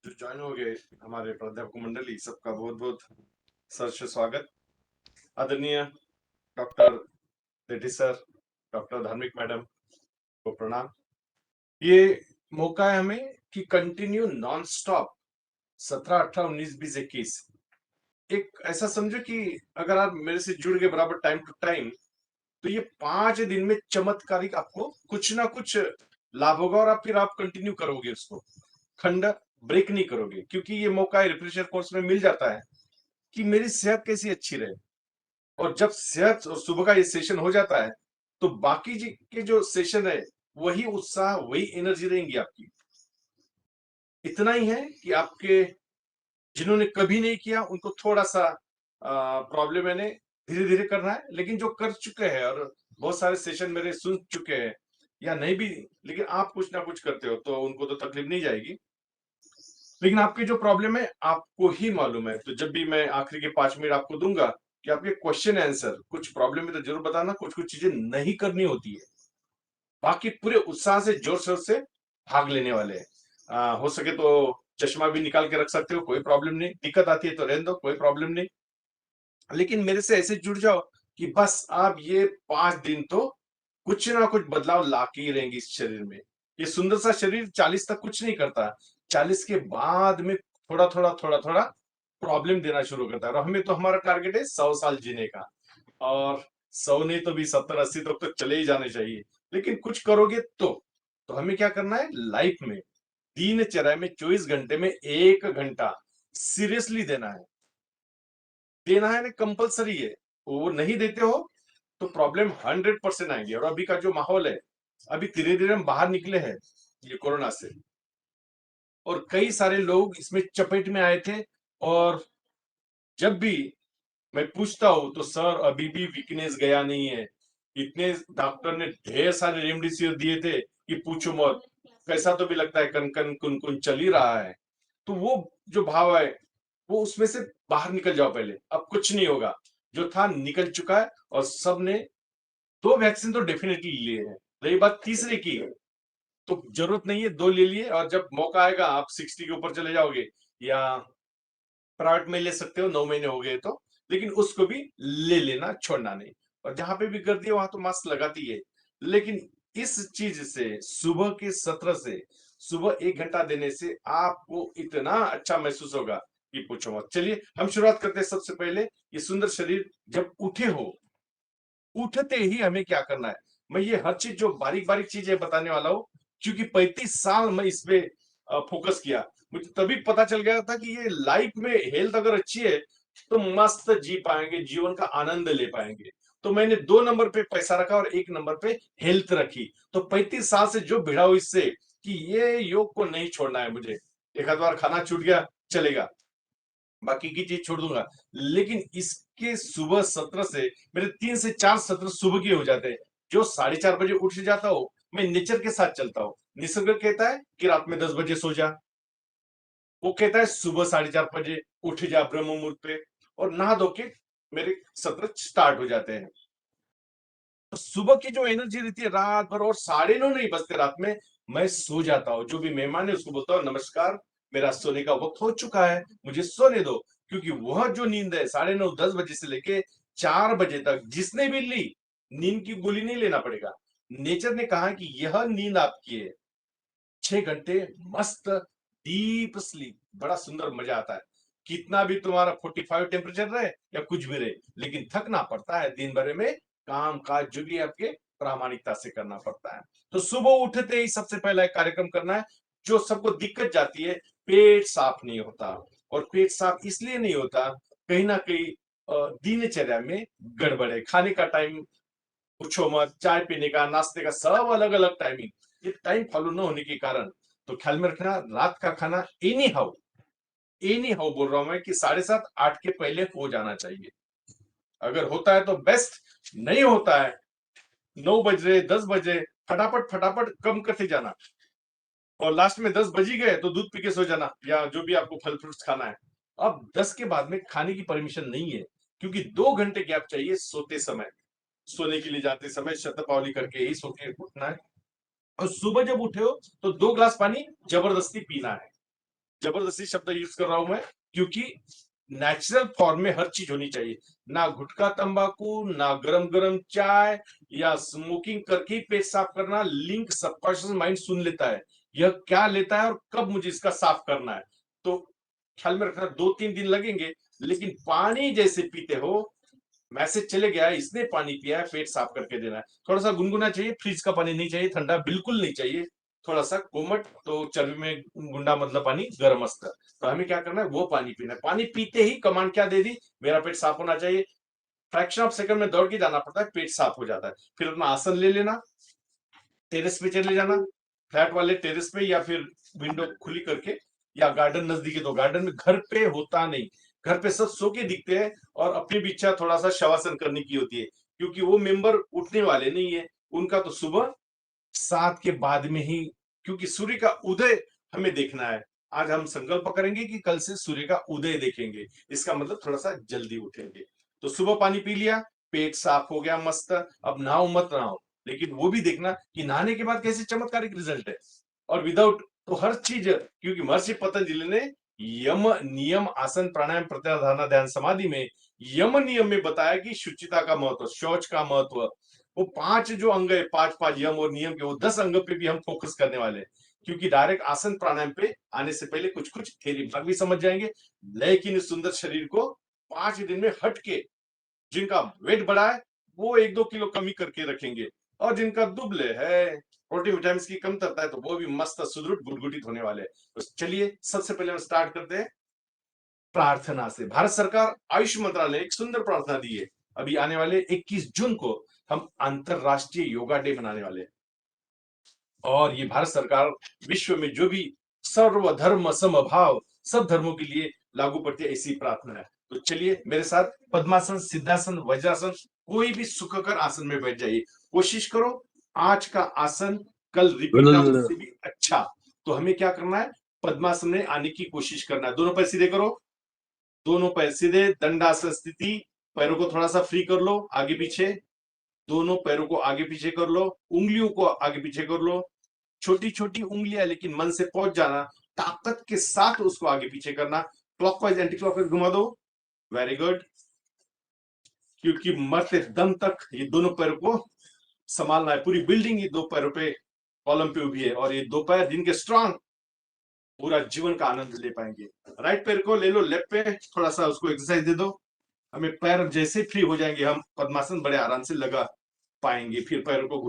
जो ज्वाइन हो गए हमारे प्राध्यापक मंडली, सबका बहुत बहुत सहर्ष स्वागत। आदरणीय डॉक्टर रेड्डी सर, डॉक्टर धार्मिक मैडम को प्रणाम। ये मौका है हमें कि कंटिन्यू नॉन स्टॉप 17, 18, 19, 20, 21 एक ऐसा समझो कि अगर आप मेरे से जुड़ गए बराबर टाइम टू टाइम, तो ये 5 दिन में चमत्कारिक आपको कुछ ना कुछ लाभ होगा और आप कंटिन्यू करोगे उसको, खंड ब्रेक नहीं करोगे, क्योंकि ये मौका रिफ्रेशर कोर्स में मिल जाता है कि मेरी सेहत कैसी अच्छी रहे। और जब सेहत और सुबह का ये सेशन हो जाता है, तो बाकी जी के जो सेशन है वही उत्साह, वही एनर्जी रहेंगी आपकी। इतना ही है कि आपके जिन्होंने कभी नहीं किया उनको थोड़ा सा प्रॉब्लम है, धीरे धीरे करना है, लेकिन जो कर चुके हैं और बहुत सारे सेशन मेरे सुन चुके हैं या नहीं भी, लेकिन आप कुछ ना कुछ करते हो तो उनको तो तकलीफ नहीं जाएगी। लेकिन आपकी जो प्रॉब्लम है आपको ही मालूम है, तो जब भी मैं आखिरी के 5 मिनट आपको दूंगा कि आपके क्वेश्चन आंसर, कुछ प्रॉब्लम है तो जरूर बताना, कुछ कुछ चीजें नहीं करनी होती है, बाकी पूरे उत्साह से जोर शोर से भाग लेने वाले हैं। हो सके तो चश्मा भी निकाल के रख सकते हो, कोई प्रॉब्लम नहीं, दिक्कत आती है तो रहने दो, कोई प्रॉब्लम नहीं। लेकिन मेरे से ऐसे जुड़ जाओ कि बस आप ये 5 दिन तो कुछ ना कुछ बदलाव ला के ही रहेंगे इस शरीर में। ये सुंदर सा शरीर 40 तक कुछ नहीं करता, 40 के बाद में थोड़ा थोड़ा थोड़ा थोड़ा प्रॉब्लम देना शुरू करता है। और हमें तो हमारा टारगेट है 100 साल जीने का, और 100 नहीं तो भी 70, 80 तक तो चले ही जाने चाहिए। लेकिन कुछ करोगे तो हमें क्या करना है लाइफ में, दिनचर्या में 24 घंटे में 1 घंटा सीरियसली देना है। देना है ना, कंपलसरी है। वो नहीं देते हो तो प्रॉब्लम 100% आएंगे। और अभी का जो माहौल है, अभी धीरे धीरे हम बाहर निकले हैं ये कोरोना से, और कई सारे लोग इसमें चपेट में आए थे। और जब भी मैं पूछता हूं तो सर अभी भी वीकनेस गया नहीं है, इतने डॉक्टर ने ढेर सारे रेमडेसिविर दिए थे कि पूछो मत, कैसा तो भी लगता है कन कन कुन कुन चल ही रहा है। तो वो जो भाव है, वो उसमें से बाहर निकल जाओ पहले, अब कुछ नहीं होगा। जो था निकल चुका है, और सबने 2 वैक्सीन तो डेफिनेटली लिए हैं। रही बात तीसरे की, तो जरूरत नहीं है 2 ले लिए, और जब मौका आएगा आप 60 के ऊपर चले जाओगे, या प्राइवेट में ले सकते हो, 9 महीने हो गए तो, लेकिन उसको भी ले लेना, छोड़ना नहीं। और जहां पे भी गर्दी है वहां तो मास्क लगाती है। लेकिन इस चीज से, सुबह के सत्र से, सुबह 1 घंटा देने से आपको इतना अच्छा महसूस होगा कि पूछो मत। चलिए हम शुरुआत करते हैं। सबसे पहले ये सुंदर शरीर जब उठे हो, उठते ही हमें क्या करना है, मैं ये हर चीज जो बारीक बारीक चीजें बताने वाला हूँ, क्योंकि 35 साल मैं इस पे फोकस किया। मुझे तभी पता चल गया था कि ये लाइफ में हेल्थ अगर अच्छी है तो मस्त जी पाएंगे, जीवन का आनंद ले पाएंगे। तो मैंने 2 नंबर पे पैसा रखा और 1 नंबर पे हेल्थ रखी। तो 35 साल से जो भिड़ा हूं इससे कि ये योग को नहीं छोड़ना है मुझे। एक आध बार खाना छूट गया चलेगा, बाकी की चीज छोड़ दूंगा, लेकिन इसके सुबह सत्र से मेरे 3 से 4 सत्र सुबह के हो जाते हैं। जो 4:30 बजे उठ जाता हूँ, मैं नेचर के साथ चलता हूँ। निसर्ग कहता है कि रात में 10 बजे सो जा, वो कहता है सुबह 4:30 बजे उठ जा ब्रह्म मुहूर्त पे, और नहा धो के मेरे सत्र स्टार्ट हो जाते हैं। तो सुबह की जो एनर्जी रहती है रात भर, और 9:30 नहीं बजते रात में मैं सो जाता हूँ। जो भी मेहमान है उसको बोलता हूँ नमस्कार, मेरा सोने का वक्त हो चुका है, मुझे सोने दो। क्योंकि वह जो नींद है 9:30, 10 बजे से लेके 4 बजे तक जिसने भी ली, नींद की गोली नहीं लेना पड़ेगा। नेचर ने कहा कि यह नींद आपकी है, 6 घंटे मस्त डीप स्लीप, बड़ा सुंदर मजा आता है। कितना भी तुम्हारा 45 टेम्परेचर रहे या कुछ भी रहे, लेकिन थकना पड़ता है दिन भर में, काम काज जो भी आपके प्रामाणिकता से करना पड़ता है। तो सुबह उठते ही सबसे पहला एक कार्यक्रम करना है। जो सबको दिक्कत जाती है, पेट साफ नहीं होता, और पेट साफ इसलिए नहीं होता, कहीं ना कहीं दिनचर्या में गड़बड़ है। खाने का टाइम पूछो मत, चाय पीने का, नाश्ते का, सब अलग अलग टाइमिंग, ये टाइम फॉलो न होने के कारण। तो ख्याल में रखना, रात का खाना एनी हाउ बोल रहा हूं मैं कि 7:30, 8 के पहले हो जाना चाहिए। अगर होता है तो बेस्ट, नहीं होता है 9 बजे 10 बजे, फटाफट फटाफट कम करते जाना, और लास्ट में 10 बज ही गए तो दूध पी के सो जाना, या जो भी आपको फल फ्रूट्स खाना है। अब 10 के बाद में खाने की परमिशन नहीं है, क्योंकि 2 घंटे गैप चाहिए सोते समय। सोने के लिए जाते समय शतपावली करके ही सो के उठना है। और सुबह जब उठे हो तो 2 गिलास पानी जबरदस्ती पीना है। जबरदस्ती शब्द यूज कर रहा हूं मैं, क्योंकि नेचुरल फॉर्म में हर चीज होनी चाहिए। ना गुटखा तंबाकू, ना गरम गरम चाय या स्मोकिंग करके ही पेट साफ करना। लिंक सबकॉन्शियस माइंड सुन लेता है, यह क्या लेता है और कब मुझे इसका साफ करना है। तो ख्याल में रखना, 2-3 दिन लगेंगे, लेकिन पानी जैसे पीते हो, मैसेज चले गया, इसने पानी पिया है, पेट साफ करके देना है। थोड़ा सा गुनगुना चाहिए, फ्रिज का पानी नहीं चाहिए, ठंडा बिल्कुल नहीं चाहिए। थोड़ा सा कोमट, तो चर्बी में गुंडा मतलब पानी, गर्म अस्तर। तो हमें क्या करना है, वो पानी पीना है। पानी पीते ही कमांड क्या दे दी, मेरा पेट साफ होना चाहिए। फ्रैक्शन ऑफ सेकंड में दौड़ के जाना पड़ता है, पेट साफ हो जाता है। फिर अपना आसन ले लेना, टेरेस पे चले जाना, फ्लैट वाले टेरेस पे, या फिर विंडो खुली करके, या गार्डन नजदीक है तो गार्डन में। घर पे होता नहीं, घर पे सब सो के दिखते हैं, और अपनी भी इच्छा थोड़ा सा शवासन करने की होती है, क्योंकि वो मेंबर उठने वाले नहीं है। उनका तो सुबह 7 के बाद में ही, क्योंकि सूर्य का उदय हमें देखना है। आज हम संकल्प करेंगे कि कल से सूर्य का उदय देखेंगे, इसका मतलब थोड़ा सा जल्दी उठेंगे। तो सुबह पानी पी लिया, पेट साफ हो गया मस्त। अब नहाओ मत नहाओ, लेकिन वो भी देखना कि नहाने के बाद कैसे चमत्कारिक रिजल्ट है। और विदाउट, तो हर चीज, क्योंकि महर्षि पतंजलि ने यम नियम आसन प्राणायाम प्रत्याहार धारणा ध्यान समाधि में यम नियम में बताया कि शुचिता का महत्व, शौच का महत्व। वो 5 जो अंग है, 5 यम और नियम के, वो 10 अंग पे भी हम फोकस करने वाले हैं। क्योंकि डायरेक्ट आसन प्राणायाम पे आने से पहले कुछ कुछ थेरी भाग भी समझ जाएंगे। लेकिन इस सुंदर शरीर को 5 दिन में हट के, जिनका वेट बढ़ा है वो 1-2 किलो कमी करके रखेंगे, और जिनका दुबले है, प्रोटीन विटामिन की कमतरता है, तो वो भी मस्त सुदृढ़ गुटगुटित होने वाले हैं। तो चलिए सबसे पहले हम स्टार्ट करते हैं प्रार्थना से। भारत सरकार आयुष मंत्रालय ने एक सुंदर प्रार्थना दी है। अभी आने वाले 21 जून को हम अंतरराष्ट्रीय योगा डे मनाने वाले हैं, और ये भारत सरकार विश्व में जो भी सर्वधर्म समभाव, सब धर्मों के लिए लागू पड़ती है, ऐसी प्रार्थना है। तो चलिए मेरे साथ पद्मासन, सिद्धासन, वज्रासन, कोई भी सुखकर आसन में बैठ जाइए। कोशिश करो आज का आसन कल रिपीट ना, उससे भी अच्छा। तो हमें क्या करना है, पद्मासन में आने की कोशिश करना है। दोनों पैर सीधे करो, दोनों पैर सीधे, दंडासन स्थिति। पैरों को थोड़ा सा फ्री कर लो, आगे पीछे, दोनों पैरों को आगे पीछे कर लो, उंगलियों को आगे पीछे कर लो। छोटी छोटी उंगलियां, लेकिन मन से पहुंच जाना, ताकत के साथ उसको आगे पीछे करना। क्लॉकवाइज एंटी क्लॉकवाइज घुमा दो, वेरी गुड। क्योंकि मरते दम तक ये दोनों पैरों को संभालना है। पूरी बिल्डिंग ये दो पैरों पे, कॉलम पे उभी है, और ये दो पैर जिनके स्ट्रांग, पूरा जीवन का आनंद ले पाएंगे। राइट पैर को ले लो लेफ्ट पे, थोड़ा सा उसको एक्सरसाइज दे दो। हमें पैर जैसे फ्री हो जाएंगे, हम पद्मासन बड़े आराम से लगा पाएंगे। फिर पैरों को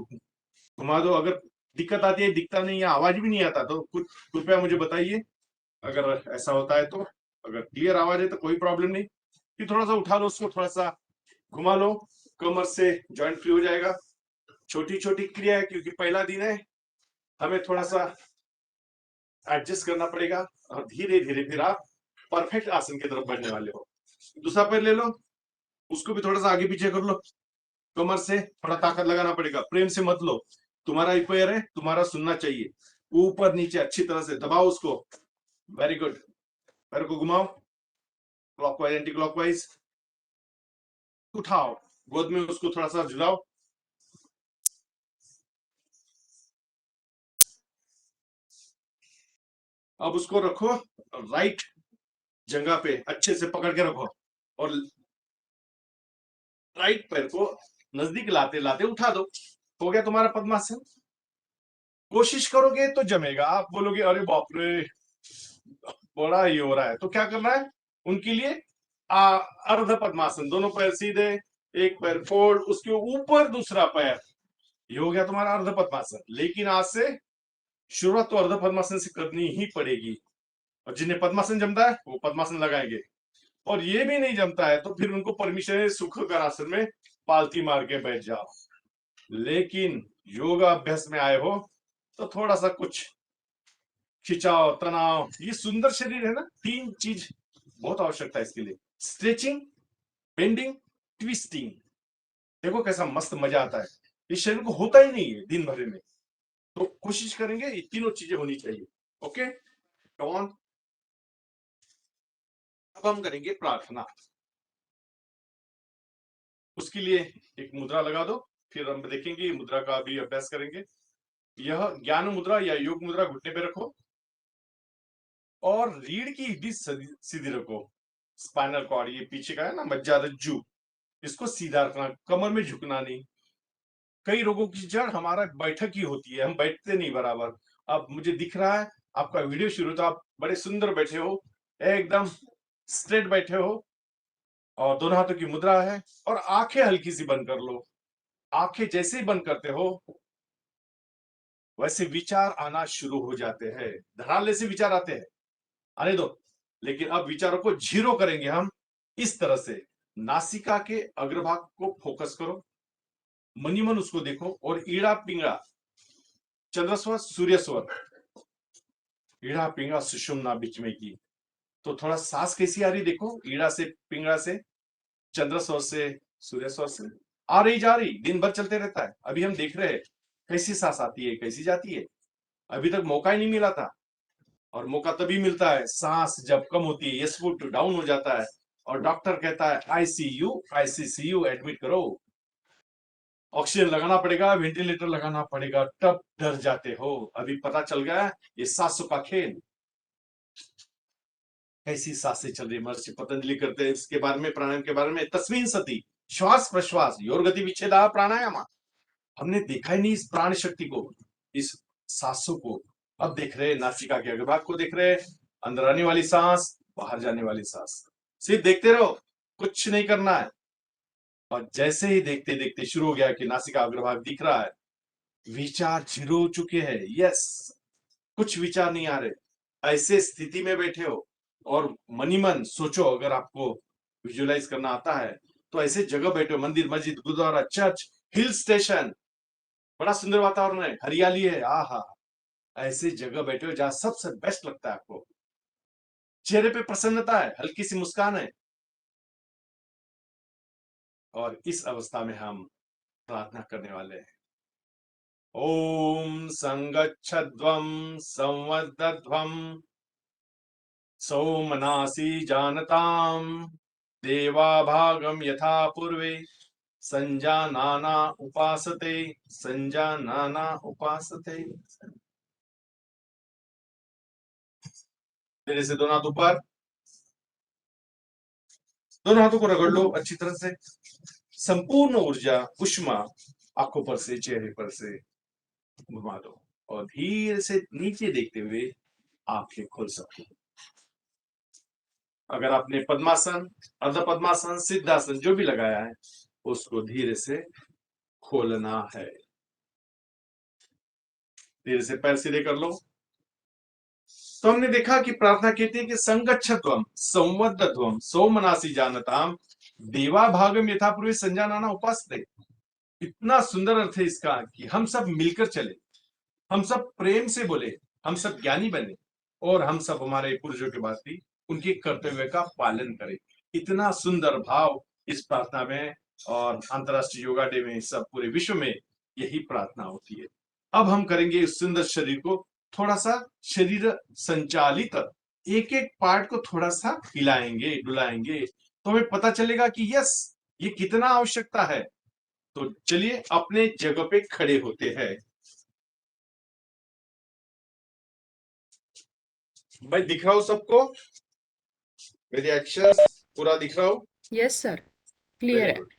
घुमा दो। अगर दिक्कत आती है, दिखता नहीं, या आवाज भी नहीं आता, तो कुछ कृपया मुझे बताइए अगर ऐसा होता है तो। अगर क्लियर आवाज है तो कोई प्रॉब्लम नहीं। फिर थोड़ा सा उठा लो उसको, थोड़ा सा घुमा लो, कमर से जॉइंट फ्री हो जाएगा। छोटी छोटी क्रिया है, क्योंकि पहला दिन है, हमें थोड़ा सा एडजस्ट करना पड़ेगा, और धीरे धीरे फिर आप परफेक्ट आसन की तरफ बढ़ने वाले हो। दूसरा पैर ले लो, उसको भी थोड़ा सा आगे पीछे कर लो। कमर से थोड़ा ताकत लगाना पड़ेगा, प्रेम से मत लो। तुम्हारा ही पैर है, तुम्हारा सुनना चाहिए। ऊपर नीचे अच्छी तरह से दबाओ उसको, वेरी गुड। पैर को घुमाओ, क्लॉकवाइज एंटी क्लॉकवाइज। उठाओ, गोद में उसको थोड़ा सा झुलाओ। अब उसको रखो राइट जगह पे, अच्छे से पकड़ के रखो, और राइट पैर को नजदीक लाते लाते उठा दो। हो गया तुम्हारा पद्मासन। कोशिश करोगे तो जमेगा, आप बोलोगे अरे बाप रे बड़ा ही हो रहा है, तो क्या करना है उनके लिए, अर्ध पद्मासन। दोनों पैर सीधे, एक पैर फोल्ड, उसके ऊपर दूसरा पैर। ये हो गया तुम्हारा अर्ध पद्मासन। लेकिन आज से शुरुआत तो अर्ध पद्मासन से करनी ही पड़ेगी। और जिन्हें पद्मासन जमता है वो पद्मासन लगाएंगे, और ये भी नहीं जमता है तो फिर उनको परमिशन है सुख कर आसन में पालती मार के बैठ जाओ। लेकिन योगा अभ्यास में आए हो तो थोड़ा सा कुछ खिंचाव, तनाव, ये सुंदर शरीर है ना, 3 चीज बहुत आवश्यकता है इसके लिए, स्ट्रेचिंग, बेंडिंग, ट्विस्टिंग। देखो कैसा मस्त मजा आता है, इस शरीर को होता ही नहीं है दिन भर में। तो कोशिश करेंगे ये तीनों चीजें होनी चाहिए। ओके, कम। अब हम करेंगे प्रार्थना। उसके लिए एक मुद्रा लगा दो, फिर हम देखेंगे मुद्रा का भी अभ्यास करेंगे। यह ज्ञान मुद्रा या योग मुद्रा, घुटने पे रखो। और रीढ़ की हड्डी सीधी रखो। स्पाइनल कॉर्ड ये पीछे का है ना, मज्जा रज्जू, इसको सीधा रखना, कमर में झुकना नहीं। कई रोगों की जड़ हमारा बैठक ही होती है, हम बैठते नहीं बराबर। अब मुझे दिख रहा है आपका वीडियो शुरू, तो आप बड़े सुंदर बैठे हो, एकदम स्ट्रेट बैठे हो, और दोनों हाथों की मुद्रा है, और आंखें हल्की सी बंद कर लो। आंखें जैसे ही बंद करते हो वैसे विचार आना शुरू हो जाते हैं, धड़ाल्ले से विचार आते हैं, आने दो। लेकिन अब विचारों को जीरो करेंगे हम इस तरह से। नासिका के अग्रभाग को फोकस करो, मनी मन उसको देखो, और ईड़ा पिंगड़ा, चंद्रस्वर सूर्यस्वर, ईड़ा पिंगड़ा सुषुम्ना बीच में की, तो थोड़ा सांस कैसी आ रही देखो, ईड़ा से पिंगड़ा से, चंद्रस्वर से, सूर्यस्वर से, आ रही जा रही, दिन भर चलते रहता है। अभी हम देख रहे हैं कैसी सांस आती है कैसी जाती है, अभी तक मौका ही नहीं मिला था। और मौका तभी मिलता है सांस जब कम होती है, यशफुट डाउन हो जाता है, और डॉक्टर कहता है आईसीयू आईसीसीयू एडमिट करो, ऑक्सीजन लगाना पड़ेगा, वेंटिलेटर लगाना पड़ेगा, तब डर जाते हो। अभी पता चल गया ये सांसों का खेल, कैसी सांसें चल रही है। महर्षि पतंजलि करते हैं इसके बारे में, प्राणायाम के बारे में, तस्मीन सती, श्वास प्रश्वास, योर गति विच्छेद प्राणायाम। हमने देखा ही नहीं इस प्राण शक्ति को, इस सांसों को। अब देख रहे हैं नासिका के अग्रभाग को, देख रहे हैं अंदर आने वाली सांस, बाहर जाने वाली सांस, सिर्फ देखते रहो, कुछ नहीं करना है। और जैसे ही देखते देखते शुरू हो गया कि नासिका अग्रभाग दिख रहा है, विचार जीरो हो चुके हैं। यस, कुछ विचार नहीं आ रहे, ऐसे स्थिति में बैठे हो, और मनी मन सोचो, अगर आपको विजुअलाइज करना आता है तो ऐसे जगह बैठे हो, मंदिर, मस्जिद, गुरुद्वारा, चर्च, हिल स्टेशन, बड़ा सुंदर वातावरण है, हरियाली है, आहा, ऐसे जगह बैठे हो जहां सबसे बेस्ट लगता है आपको, चेहरे पे प्रसन्नता है, हल्की सी मुस्कान है। और इस अवस्था में हम प्रार्थना करने वाले हैं। ओम संगच्छध्वं संवदध्वं सौमनासी जानताम, देवाभागम यथा पूर्वे संजानाना उपासते, संजानाना उपासते। मेरे से दोनों हाथ ऊपर, दोनों हाथों को रगड़ लो अच्छी तरह से, संपूर्ण ऊर्जा उष्मा आंखों पर से, चेहरे पर से घुमा दो, और धीरे से नीचे देखते हुए आंखें खोल सकते हो। अगर आपने पद्मासन, अर्ध पद्मासन, सिद्धासन जो भी लगाया है, उसको धीरे से खोलना है। धीरे से पैर सीधे कर लो। तो हमने देखा कि प्रार्थना कहती है कि संगच्छत्वम संवदत्वम सोमनासी जानताम, देवा भागम यथा पूर्वे संजानाना उपासते। इतना सुंदर अर्थ है इसका कि हम सब मिलकर चले, हम सब प्रेम से बोले, हम सब ज्ञानी बने, और हम सब हमारे पूर्वजों के भांति उनके कर्तव्य का पालन करें। इतना सुंदर भाव इस प्रार्थना में, और अंतरराष्ट्रीय योगा डे में, सब पूरे विश्व में यही प्रार्थना होती है। अब हम करेंगे इस सुंदर शरीर को थोड़ा सा शरीर संचालित, एक एक पार्ट को थोड़ा सा हिलाएंगे डुलाएंगे, तो हमें पता चलेगा कि यस, ये कितना आवश्यकता है। तो चलिए अपने जगह पे खड़े होते हैं। मैं दिख रहा हूं सबको, मेरे एक्शंस पूरा दिख रहा हूं? यस सर, क्लियर वेरी है। गुड।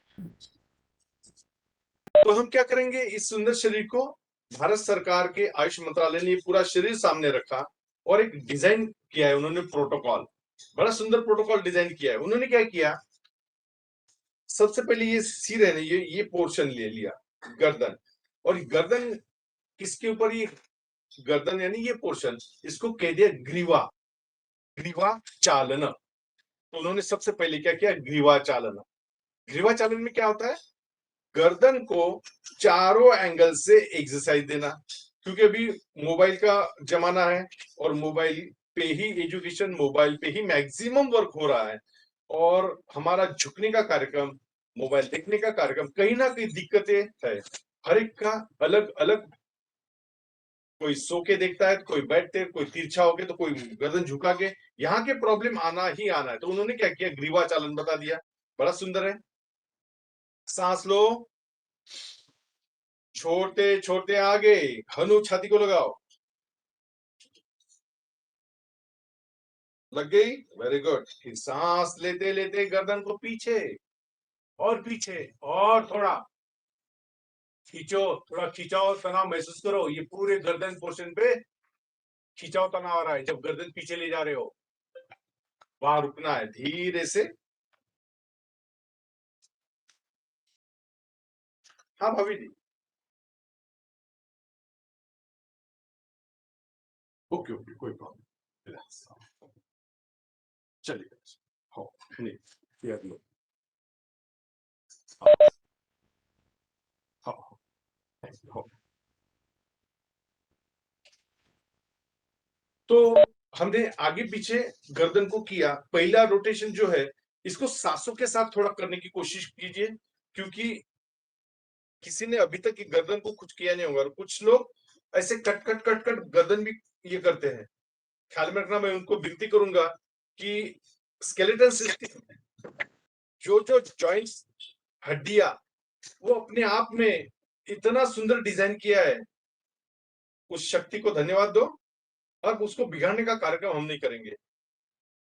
तो हम क्या करेंगे, इस सुंदर शरीर को, भारत सरकार के आयुष मंत्रालय ने पूरा शरीर सामने रखा, और एक डिजाइन किया है उन्होंने, प्रोटोकॉल, बड़ा सुंदर प्रोटोकॉल डिजाइन किया है उन्होंने। क्या किया, सबसे पहले ये सिर है ना, ये पोर्शन ले लिया, गर्दन, और गर्दन किसके ऊपर, ये गर्दन यानी ये पोर्शन, इसको कह दिया ग्रीवा, ग्रीवा चालन। तो उन्होंने सबसे पहले क्या किया, ग्रीवा चालन। ग्रीवा चालन में क्या होता है, गर्दन को चारों एंगल से एक्सरसाइज देना, क्योंकि अभी मोबाइल का जमाना है, और मोबाइल पे ही एजुकेशन, मोबाइल पे ही मैक्सिमम वर्क हो रहा है, और हमारा झुकने का कार्यक्रम, मोबाइल देखने का कार्यक्रम, कहीं ना कहीं दिक्कतें है, हर एक का अलग अलग, कोई सो के देखता है, कोई बैठते, कोई तिरछा होके, तो कोई गर्दन झुका के, यहाँ के प्रॉब्लम आना ही आना है। तो उन्होंने क्या किया, ग्रीवा चालन बता दिया, बड़ा सुंदर है। सांस लो, छोड़ते छोड़ते आगे, हनु छाती को लगाओ, लग गई, वेरी गुड। फिर सांस लेते लेते गर्दन को पीछे और पीछे और थोड़ा खींचो, थोड़ा खिंचाव तनाव महसूस करो, ये पूरे गर्दन पोर्शन पे खिंचाव तनाव आ रहा है। जब गर्दन पीछे ले जा रहे हो वहां रुकना है धीरे से। हाँ भाभी जी, ओके ओके, कोई प्रॉब्लम। चलिए, हाँ नहीं, ये अगला, हाँ हाँ हाँ। तो हमने आगे पीछे गर्दन को किया। पहला रोटेशन जो है इसको सांसों के साथ थोड़ा करने की कोशिश कीजिए, क्योंकि किसी ने अभी तक गर्दन को कुछ किया नहीं होगा। कुछ लोग ऐसे कट कट कट कट गर्दन भी ये करते हैं। ख्याल में रखना, मैं उनको विनती करूंगा कि स्केलेटन सिस्टम, जो जो जॉइंट्स, हड्डियां, वो अपने आप में इतना सुंदर डिजाइन किया है, उस शक्ति को धन्यवाद दो। अब उसको बिगाड़ने का कार्यक्रम हम नहीं करेंगे।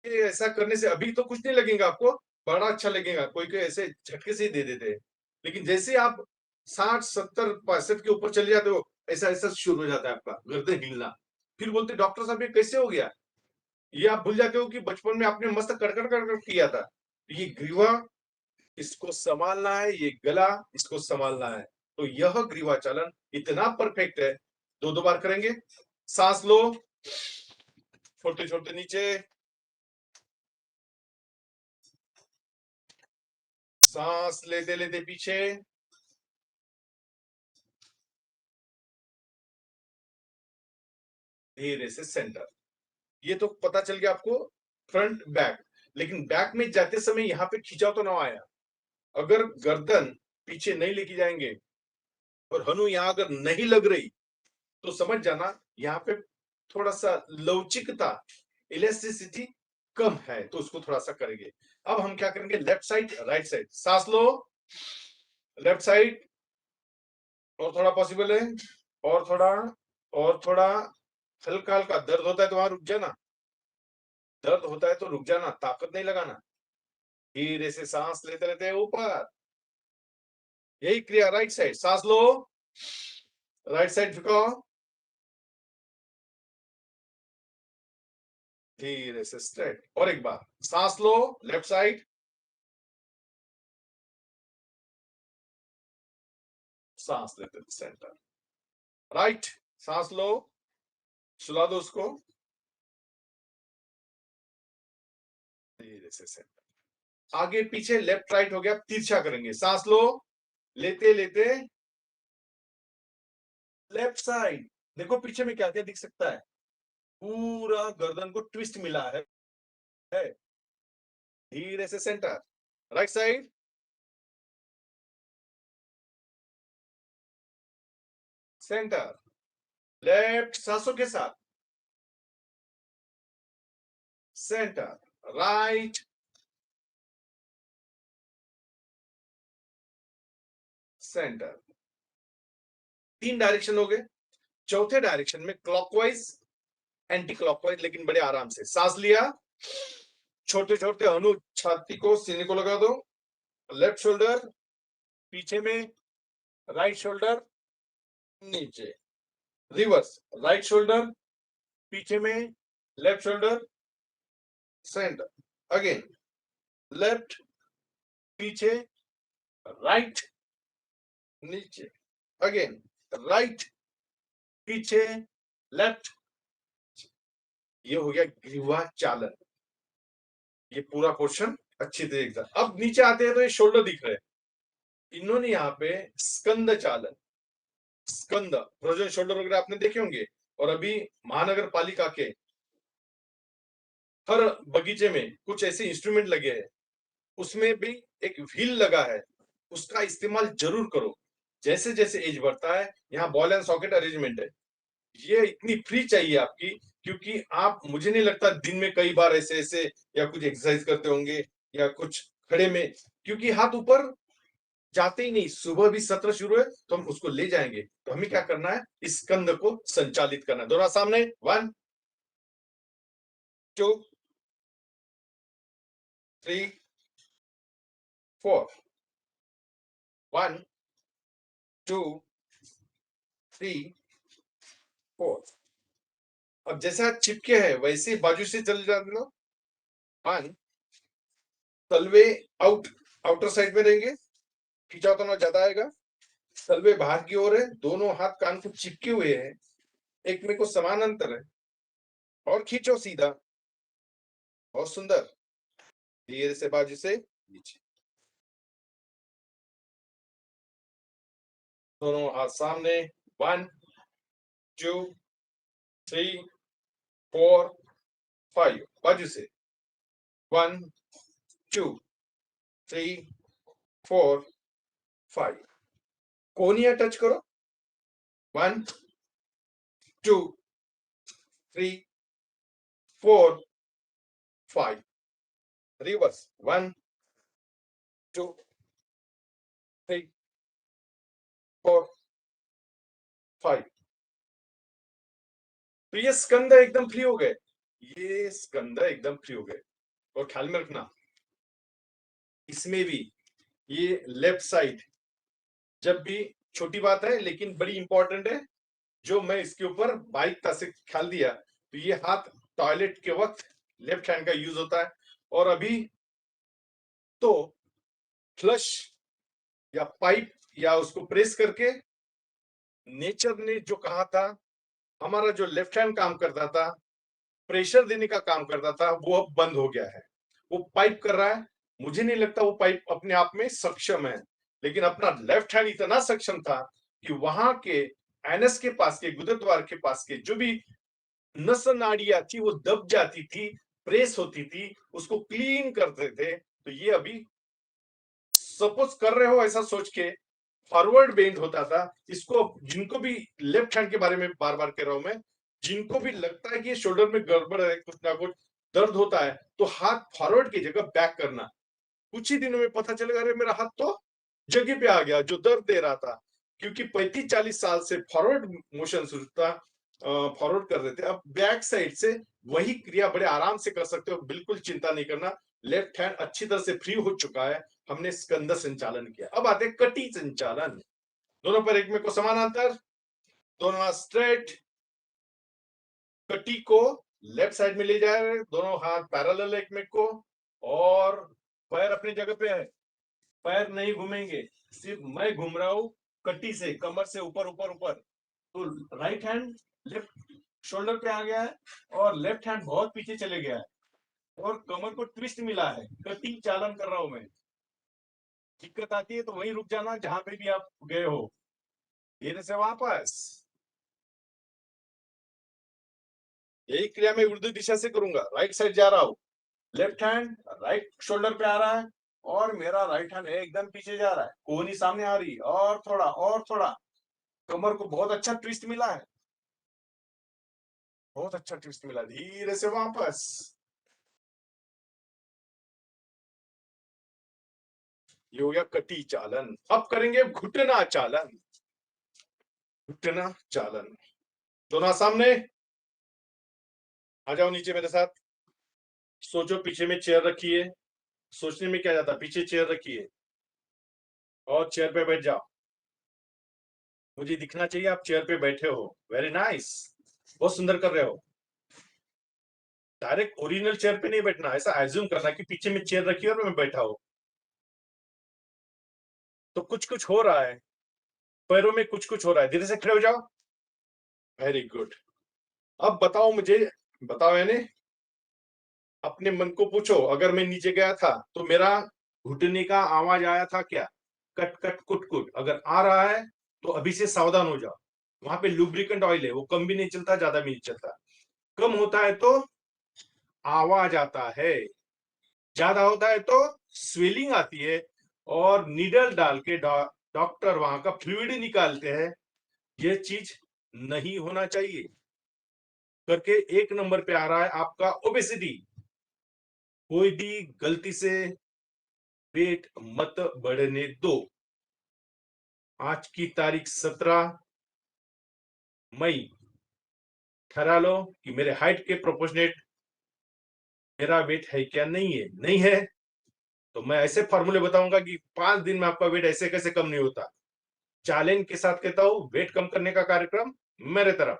ये ऐसा करने से अभी तो कुछ नहीं लगेगा आपको, बड़ा अच्छा लगेगा, कोई कोई ऐसे झटके से ही दे देते हैं, लेकिन जैसे आप 60 70 65 के ऊपर चले जाते हो, ऐसा ऐसा शुरू हो जाता है आपका गर्दन हिलना। फिर बोलते डॉक्टर साहब ये कैसे हो गया। ये आप भूल जाते हो कि बचपन में आपने मस्त कड़कड़ कड़कड़ किया था। ये ग्रीवा, इसको संभालना है, ये गला, इसको संभालना है। तो यह ग्रीवा चालन इतना परफेक्ट है। दो दो बार करेंगे। सांस लो, छोटे छोटे नीचे, सांस लेते लेते पीछे, धीरे से सेंटर। ये तो पता चल गया आपको फ्रंट बैक। लेकिन बैक में जाते समय यहाँ पे खिंचाव तो ना आया। अगर गर्दन पीछे नहीं लेके जाएंगे और हनु यहाँ अगर नहीं लग रही तो समझ जाना यहाँ पे थोड़ा सा लवचिकता, इलास्टिसिटी कम है, तो उसको थोड़ा सा करेंगे। अब हम क्या करेंगे, लेफ्ट साइड राइट साइड, सांस लो, लेफ्ट साइड, और थोड़ा पॉसिबल है, और थोड़ा, और थोड़ा। हल्का हल्का दर्द होता है तो वहां रुक जाना, दर्द होता है तो रुक जाना, ताकत नहीं लगाना। धीरे से सांस लेते रहते हैं ऊपर। यही क्रिया, राइट साइड सांस लो, राइट साइड झुकाओ, धीरे से स्ट्रेट। और एक बार सांस लो, लेफ्ट साइड, सांस लेते सेंटर, राइट, सांस लो, सुला दो उसको, धीरे से सेंटर। आगे पीछे लेफ्ट राइट हो गया, तिरछा करेंगे। सांस लो, लेते लेते लेफ्ट साइड। देखो पीछे में क्या क्या दिख सकता है, पूरा गर्दन को ट्विस्ट मिला है। धीरे से centre, right side, centre, left सांसों के साथ, सेंटर, राइट, सेंटर। 3 डायरेक्शन हो गए। चौथे डायरेक्शन में क्लॉकवाइज, एंटी क्लॉकवाइज, लेकिन बड़े आराम से। सांस लिया, छोटे छोटे अनु छाती को, सीने को लगा दो। लेफ्ट शोल्डर पीछे में, राइट शोल्डर नीचे, रिवर्स, राइट शोल्डर पीछे में, left shoulder centre, again left पीछे, राइट नीचे, अगेन राइट पीछे, लेफ्ट। ये हो गया ग्रीवा चालन। ये पूरा पोर्शन अच्छी तरीके से। अब नीचे आते हैं तो ये शोल्डर दिख रहे हैं। इन्होंने यहाँ पे स्कंद चालन, स्कंद फ्रोजन शोल्डर वगैरह आपने देखे होंगे। और अभी महानगर पालिका के हर बगीचे में कुछ ऐसे इंस्ट्रूमेंट लगे हैं, उसमें भी एक व्हील लगा है, उसका इस्तेमाल जरूर करो। जैसे जैसे एज बढ़ता है, यहाँ बॉल एंड सॉकेट अरेंजमेंट है, ये इतनी फ्री चाहिए आपकी, क्योंकि आप, मुझे नहीं लगता दिन में कई बार ऐसे ऐसे या कुछ एक्सरसाइज करते होंगे या कुछ खड़े में, क्योंकि हाथ ऊपर जाते ही नहीं। सुबह भी सत्र शुरू है तो हम उसको ले जाएंगे। तो हमें क्या करना है, इस स्कंद को संचालित करना है। दोनों सामने, 1 2 3 4 1 2 3 4। अब जैसे हाथ चिपके हैं वैसे बाजू से चल जाते लो। 1 तलवे आउटर साइड में रहेंगे, खिंचाव तो ना ज्यादा आएगा। तलवे बाहर की ओर है, दोनों हाथ कान को चिपके हुए हैं, एक में को समान अंतर है। और खींचो सीधा, बहुत सुंदर। धीरे से बाजू से नीचे, दोनों हाथ सामने। 1 2 3 4 5 बाजू से। 1 2 3 4 5। कोनिया टच करो। 1 2 3 4 5। रिवर्स। 1 2 3 4 5। तो ये स्कंद एकदम फ्री हो गए, ये स्कंद एकदम फ्री हो गए। और ख्याल में रखना, इसमें भी ये लेफ्ट साइड जब भी, छोटी बात है लेकिन बड़ी इंपॉर्टेंट है, जो मैं इसके ऊपर बारीकता से ख्याल दिया, तो ये हाथ टॉयलेट के वक्त लेफ्ट हैंड का यूज होता है। और अभी तो फ्लश या पाइप या उसको प्रेस करके, नेचर ने जो कहा था, हमारा जो लेफ्ट हैंड काम करता था, प्रेशर देने का काम करता था, वो अब बंद हो गया है। वो पाइप कर रहा है। मुझे नहीं लगता वो पाइप अपने आप में सक्षम है, लेकिन अपना लेफ्ट हैंड इतना सक्षम था कि वहां के एनएस के पास के, गुदर द्वार के पास के जो भी नस नाड़ियां थी वो दब जाती थी, प्रेस होती थी, उसको क्लीन करते थे। तो ये अभी सपोज कर रहे हो ऐसा सोच के फॉरवर्ड बेंड होता था इसको। जिनको भी लेफ्ट हैंड के बारे में बार बार कह रहा हूं मैं, जिनको भी लगता है कि शोल्डर में गड़बड़ है, कुछ ना कुछ दर्द होता है, तो हाथ फॉरवर्ड की जगह बैक करना। कुछ ही दिनों में पता चलेगा, अरे मेरा हाथ तो जगह पे आ गया जो दर्द दे रहा था। क्योंकि 35-40 साल से फॉरवर्ड मोशन था, फॉरवर्ड कर रहे थे। अब बैक साइड से वही क्रिया बड़े आराम से कर सकते हो, बिल्कुल चिंता नहीं करना। लेफ्ट हैंड अच्छी तरह से फ्री हो चुका है, हमने स्कंद संचालन किया। अब आते कटी संचालन। दोनों पर एक में को समानांतर, दोनों हाथ स्ट्रेट, कटी को लेफ्ट साइड में ले जा रहे, दोनों हाथ पैरेलल एक में को, और पैर अपनी जगह पे है, पैर नहीं घूमेंगे, सिर्फ मैं घूम रहा हूं कटी से, कमर से ऊपर ऊपर ऊपर। तो राइट हैंड लेफ्ट शोल्डर पे आ गया है, और लेफ्ट हैंड बहुत पीछे चले गया है, और कमर को ट्विस्ट मिला है। कटी चालन कर रहा हूं मैं। दिक्कत आती है तो वहीं रुक जाना जहां पे भी आप गए हो, धीरे से वापस। यही क्रिया मैं उर्दू दिशा से करूंगा, राइट साइड जा रहा हूं, लेफ्ट हैंड राइट शोल्डर पे आ रहा है, और मेरा राइट हैंड एकदम पीछे जा रहा है, कोहनी सामने आ रही, और थोड़ा और थोड़ा। कमर को बहुत अच्छा ट्विस्ट मिला है, बहुत अच्छा ट्विस्ट मिला, धीरे से वापस। ये हो गया कटी चालन। अब करेंगे घुटना चालन। घुटना चालन, दोनों सामने आ जाओ नीचे मेरे साथ। सोचो पीछे में चेयर रखी है, सोचने में क्या जाता, पीछे चेयर रखी है, और चेयर पे बैठ जाओ। मुझे दिखना चाहिए आप चेयर पे बैठे हो। वेरी नाइस, बहुत सुंदर कर रहे हो। डायरेक्ट ओरिजिनल चेयर पे नहीं बैठना, ऐसा एज्यूम करना कि पीछे में चेयर रखी है और मैं बैठा हूं। तो कुछ कुछ हो रहा है, पैरों में कुछ कुछ हो रहा है, धीरे से खड़े हो जाओ। Very good. अब बताओ मुझे, बताओ यानी अपने मन को पूछो, अगर मैं नीचे गया था तो मेरा घुटने का आवाज आया था क्या? कट कट कुट कुट अगर आ रहा है तो अभी से सावधान हो जाओ। वहां पे लुब्रिकेंट ऑयल है, वो कम भी नहीं चलता, ज्यादा भी नहीं चलता। कम होता है तो आवाज आता है, ज्यादा होता है तो स्वेलिंग आती है, और नीडल डाल के डॉक्टर वहां का फ्लूइड निकालते हैं। ये चीज नहीं होना चाहिए। करके 1 नंबर पे आ रहा है आपका ओबेसिटी। कोई भी गलती से वेट मत बढ़ने दो। आज की तारीख 17 मई, ठहरा लो कि मेरे हाइट के प्रोपोर्शनेट मेरा वेट है क्या, नहीं है, नहीं है तो मैं ऐसे फॉर्मूले बताऊंगा कि 5 दिन में आपका वेट ऐसे कैसे कम नहीं होता। चैलेंज के साथ कहता हूं, वेट कम करने का कार्यक्रम मेरे तरफ,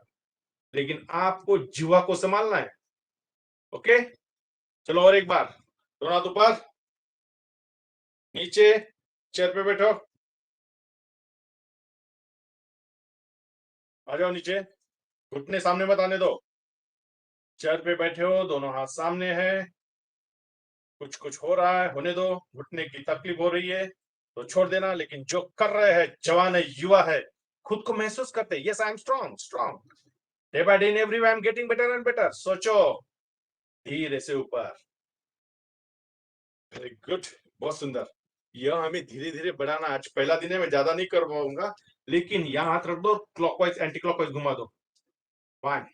लेकिन आपको जीवा को संभालना है। ओके, चलो और एक बार, दोनों हाथ ऊपर, नीचे, चेयर पे बैठो, आ जाओ नीचे, घुटने सामने मत आने दो। चेयर पे बैठे हो, दोनों हाथ सामने है, कुछ कुछ हो रहा है होने दो, घुटने की तकलीफ हो रही है तो छोड़ देना, लेकिन जो कर रहे हैं, जवान है, युवा है, खुद को महसूस करते हैं, yes I am strong strong, day by day in every way I am getting better and better. सोचो, धीरे से ऊपर, वेरी गुड, बहुत सुंदर। यह हमें धीरे धीरे बढ़ाना, आज पहला दिन है, मैं ज्यादा नहीं कर पाऊंगा, लेकिन यहाँ हाथ रख दो, क्लॉकवाइज एंटी क्लॉकवाइज घुमा दो, 1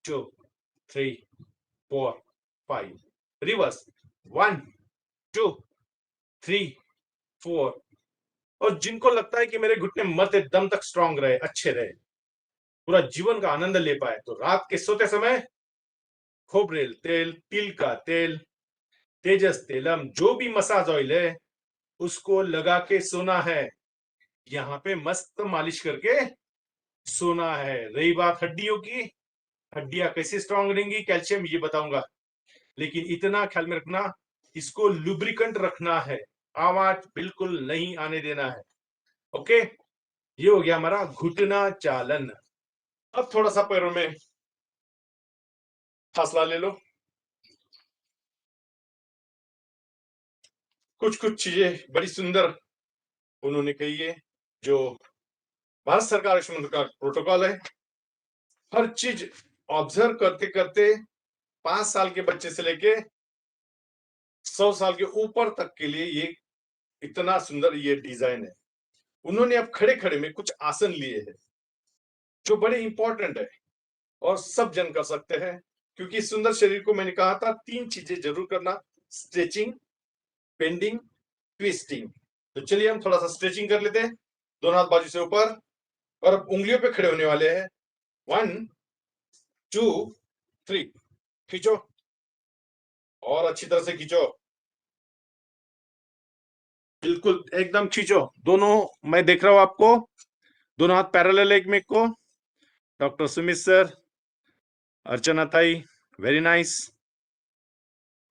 2 3 4 5, रिवर्स, 1 2 3 4। और जिनको लगता है कि मेरे घुटने मरते दम तक स्ट्रांग रहे, अच्छे रहे, पूरा जीवन का आनंद ले पाए, तो रात के सोते समय खोपरेल तेल, तिल का तेल, तेजस तेलम, जो भी मसाज ऑयल है उसको लगा के सोना है, यहाँ पे मस्त मालिश करके सोना है। रही बात हड्डियों की, हड्डियां कैसे स्ट्रांग रहेंगी, कैल्शियम ये बताऊंगा, लेकिन इतना ख्याल में रखना, इसको लुब्रिकेंट रखना है, आवाज बिल्कुल नहीं आने देना है। ओके, ये हो गया हमारा घुटना चालन। अब थोड़ा सा पैरों में फासला ले लो, कुछ कुछ चीजें बड़ी सुंदर उन्होंने कही है, जो भारत सरकार आयुष्मान का प्रोटोकॉल है। हर चीज ऑब्जर्व करते करते 5 साल के बच्चे से लेके 100 साल के ऊपर तक के लिए ये इतना सुंदर ये डिजाइन है। उन्होंने अब खड़े खड़े में कुछ आसन लिए हैं जो बड़े इंपॉर्टेंट है और सब जन कर सकते हैं, क्योंकि इस सुंदर शरीर को मैंने कहा था 3 चीजें जरूर करना, स्ट्रेचिंग, बेंडिंग, ट्विस्टिंग। तो चलिए हम थोड़ा सा स्ट्रेचिंग कर लेते हैं, दोनों हाथ बाजू से ऊपर, और अब उंगलियों पे खड़े होने वाले हैं। 1 2 3, खींचो, और अच्छी तरह से खींचो, बिल्कुल एकदम खींचो, दोनों, मैं देख रहा हूं आपको, दोनों हाथ पैरेलल एक में को। डॉक्टर सुमित सर, अर्चना ताई, वेरी नाइस।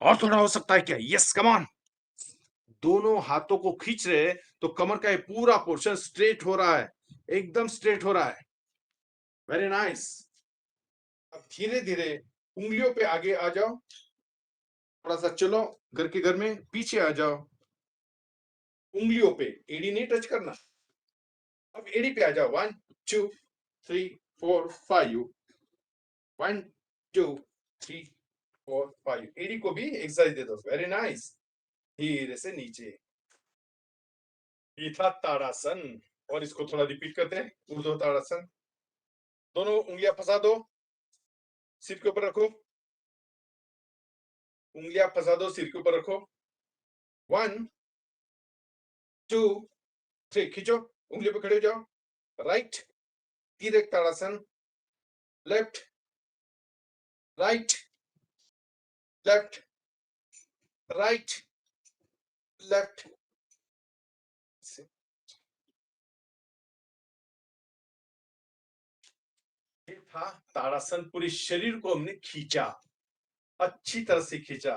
और थोड़ा हो सकता है क्या, यस कम ऑन। दोनों हाथों को खींच रहे तो कमर का ये पूरा पोर्शन स्ट्रेट हो रहा है, एकदम स्ट्रेट हो रहा है, वेरी नाइस। अब धीरे धीरे उंगलियों पे आगे आ जाओ, थोड़ा सा चलो, घर के घर में पीछे आ जाओ, उंगलियों पे, एड़ी नहीं टच करना। अब एड़ी पे आ जाओ, 1 2 3 4 5, 1 2 3 4 5, एड़ी को भी एक्सरसाइज दे दो, वेरी नाइस। धीरे से नीचे, ये था ताड़ासन, और इसको थोड़ा रिपीट करते हैं, ऊर्ध्व ताड़ासन। दोनों उंगलियां फंसा दो, सिर के ऊपर रखो, उंगलियां फंसा दो, सिर के ऊपर रखो, 1 2 3, खींचो, उंगलियों पे खड़े हो जाओ, राइट, तिरक tadasana, left right, left right, left. ये था ताड़ासन, पूरे शरीर को हमने खींचा, अच्छी तरह से खींचा।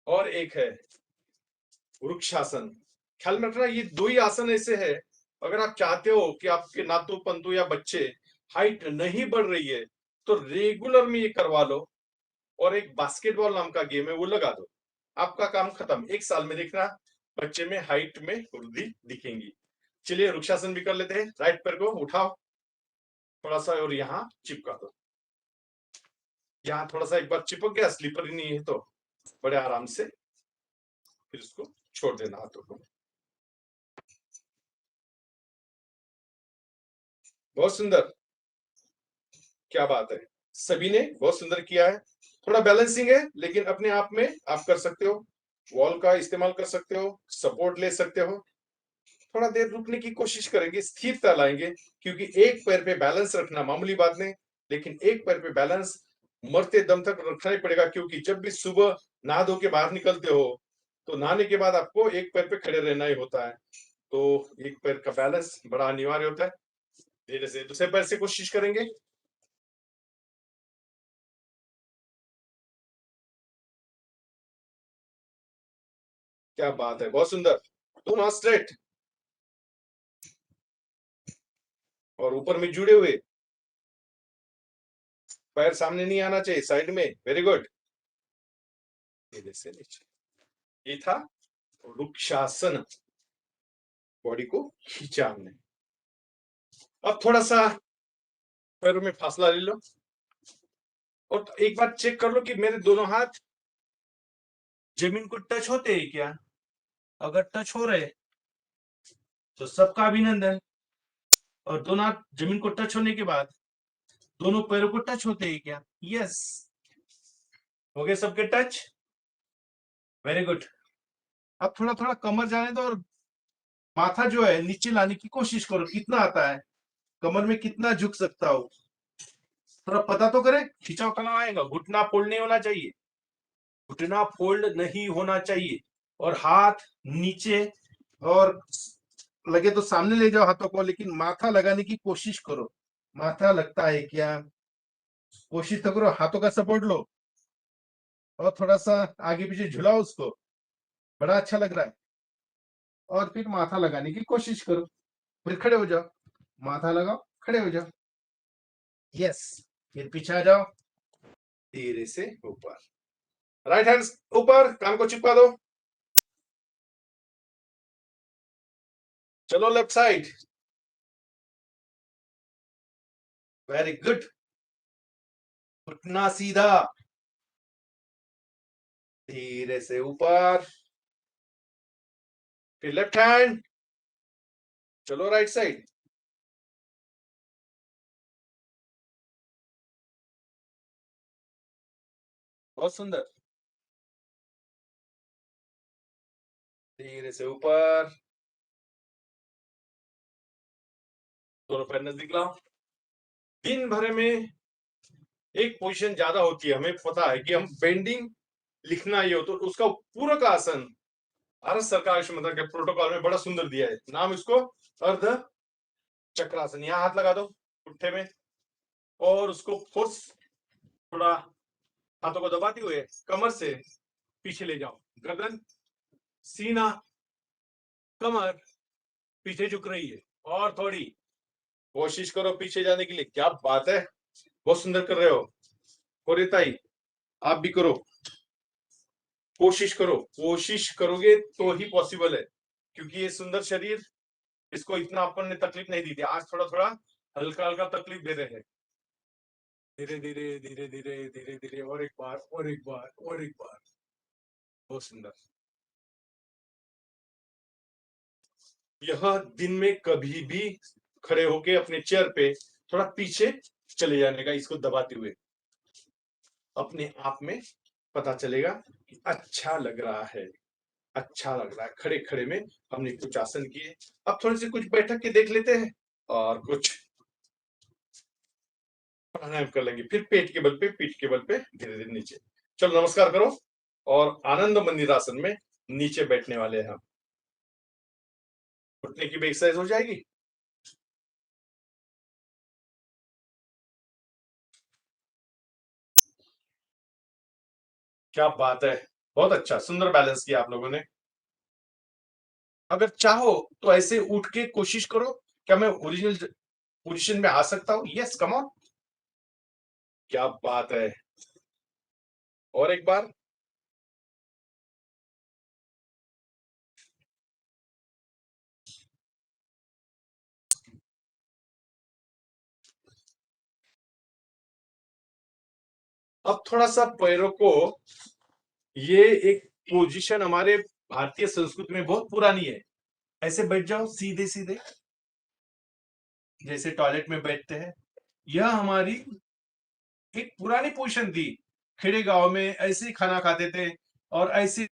और एक है वृक्षासन, ख्याल में रखना, ये 2 ही आसन ऐसे है, अगर आप चाहते हो कि आपके नातू पंतु या बच्चे हाइट नहीं बढ़ रही है, तो रेगुलर में ये करवा लो, और एक बास्केटबॉल नाम का गेम है वो लगा दो, आपका काम खत्म। 1 साल में देखना बच्चे में हाइट में वृद्धि दिखेंगी। चलिए वृक्षासन भी कर लेते हैं, राइट पैर को उठाओ थोड़ा सा, और यहाँ चिपका दो, यहाँ थोड़ा सा एक बार चिपक गया, स्लीपर ही नहीं है तो बड़े आराम से फिर उसको छोड़ देना हाथों को। बहुत सुंदर, क्या बात है, सभी ने बहुत सुंदर किया है। थोड़ा बैलेंसिंग है, लेकिन अपने आप में आप कर सकते हो, वॉल का इस्तेमाल कर सकते हो, सपोर्ट ले सकते हो। थोड़ा देर रुकने की कोशिश करेंगे, स्थिरता लाएंगे, क्योंकि एक पैर पे बैलेंस रखना मामूली बात नहीं, लेकिन एक पैर पे बैलेंस मरते दम तक रखना ही पड़ेगा, क्योंकि जब भी सुबह नहा धो के बाहर निकलते हो तो नहाने के बाद आपको एक पैर पे खड़े रहना ही होता है, तो एक पैर का बैलेंस बड़ा अनिवार्य होता है। धीरे से दूसरे पैर से कोशिश करेंगे। क्या बात है, बहुत सुंदर। दोनों हाथ स्ट्रेट और ऊपर में जुड़े हुए, पैर सामने नहीं आना चाहिए, साइड में। Very good. धीरे से नीचे। ये था वृक्षासन। बॉडी को खींचा हमने। अब थोड़ा सा पैरों में फासला ले लो और एक बार चेक कर लो कि मेरे दोनों हाथ जमीन को टच होते हैं क्या। अगर टच हो रहे तो सबका अभिनंदन। और दोनों हाथ जमीन को टच होने के बाद दोनों पैरों को टच होते हैं क्या। यस, हो गए सबके टच। Very good. अब थोड़ा थोड़ा कमर जाने दो और माथा जो है नीचे लाने की कोशिश करो। कितना आता है, कमर में कितना झुक सकता हो, थोड़ा पता तो करे। खिंचाव कहाँ आएगा, घुटना फोल्ड नहीं होना चाहिए, घुटना फोल्ड नहीं होना चाहिए। और हाथ नीचे, और लगे तो सामने ले जाओ हाथों को, लेकिन माथा लगाने की कोशिश करो। माथा लगता है क्या, कोशिश तो करो। हाथों का सपोर्ट लो और थोड़ा सा आगे पीछे झुलाओ उसको। बड़ा अच्छा लग रहा है। और फिर माथा लगाने की कोशिश करो। फिर खड़े हो जाओ, माथा लगाओ, खड़े हो जाओ। यस, फिर पीछे आ जाओ, धीरे से ऊपर। राइट हैंड ऊपर, कान को चिपका दो। चलो लेफ्ट साइड। Very good. घुटना सीधा, धीरे से ऊपर। फिर लेफ्ट हैंड। चलो राइट साइड। बहुत सुंदर। धीरे से ऊपर, दोनों पैर नजदीक लाओ। दिन भर में एक पोजीशन ज्यादा होती है, हमें पता है कि हम बेंडिंग लिखना ही हो, तो उसका पूरक आसन भारत सरकार आयुष मंत्रालय के प्रोटोकॉल में बड़ा सुंदर दिया है। नाम इसको अर्ध चक्रासन। यहां हाथ लगा दो पुट्ठे में और उसको फोर्स, थोड़ा हाथों को दबाते हुए कमर से पीछे ले जाओ। गर्दन, सीना, कमर पीछे झुक रही है। और थोड़ी कोशिश करो पीछे जाने के लिए। क्या बात है, बहुत सुंदर कर रहे हो। और ताई, आप भी करो, कोशिश करो। कोशिश करोगे तो ही पॉसिबल है, क्योंकि ये सुंदर शरीर, इसको इतना अपन ने तकलीफ नहीं दी थी। आज थोड़ा थोड़ा हल्का हल्का तकलीफ दे रहे हैं। धीरे धीरे धीरे धीरे धीरे धीरे, और एक बार, और एक बार, और एक बार। बहुत सुंदर। यह दिन में कभी भी खड़े होके अपने चेयर पे थोड़ा पीछे चले जाने का, इसको दबाते हुए अपने आप में पता चलेगा कि अच्छा लग रहा है, अच्छा लग रहा है। खड़े खड़े में हमने कुछ आसन किए। अब थोड़े से कुछ बैठक के देख लेते हैं और कुछ प्राणायाम कर लेंगे। फिर पेट के बल पे, पीठ के बल पे धीरे धीरे नीचे। चलो नमस्कार करो और आनंद मंदिरासन में नीचे बैठने वाले हैं हम। घुटने की भी एक्सरसाइज हो जाएगी। क्या बात है, बहुत अच्छा, सुंदर बैलेंस किया आप लोगों ने। अगर चाहो तो ऐसे उठ के कोशिश करो, क्या मैं ओरिजिनल पोजीशन में आ सकता हूं। Yes, come on. क्या बात है, और एक बार। अब थोड़ा सा पैरों को, ये एक पोजीशन हमारे भारतीय संस्कृति में बहुत पुरानी है। ऐसे बैठ जाओ सीधे सीधे, जैसे टॉयलेट में बैठते हैं। यह हमारी एक पुरानी पोजीशन थी। खेड़े गांव में ऐसे ही खाना खाते थे और ऐसी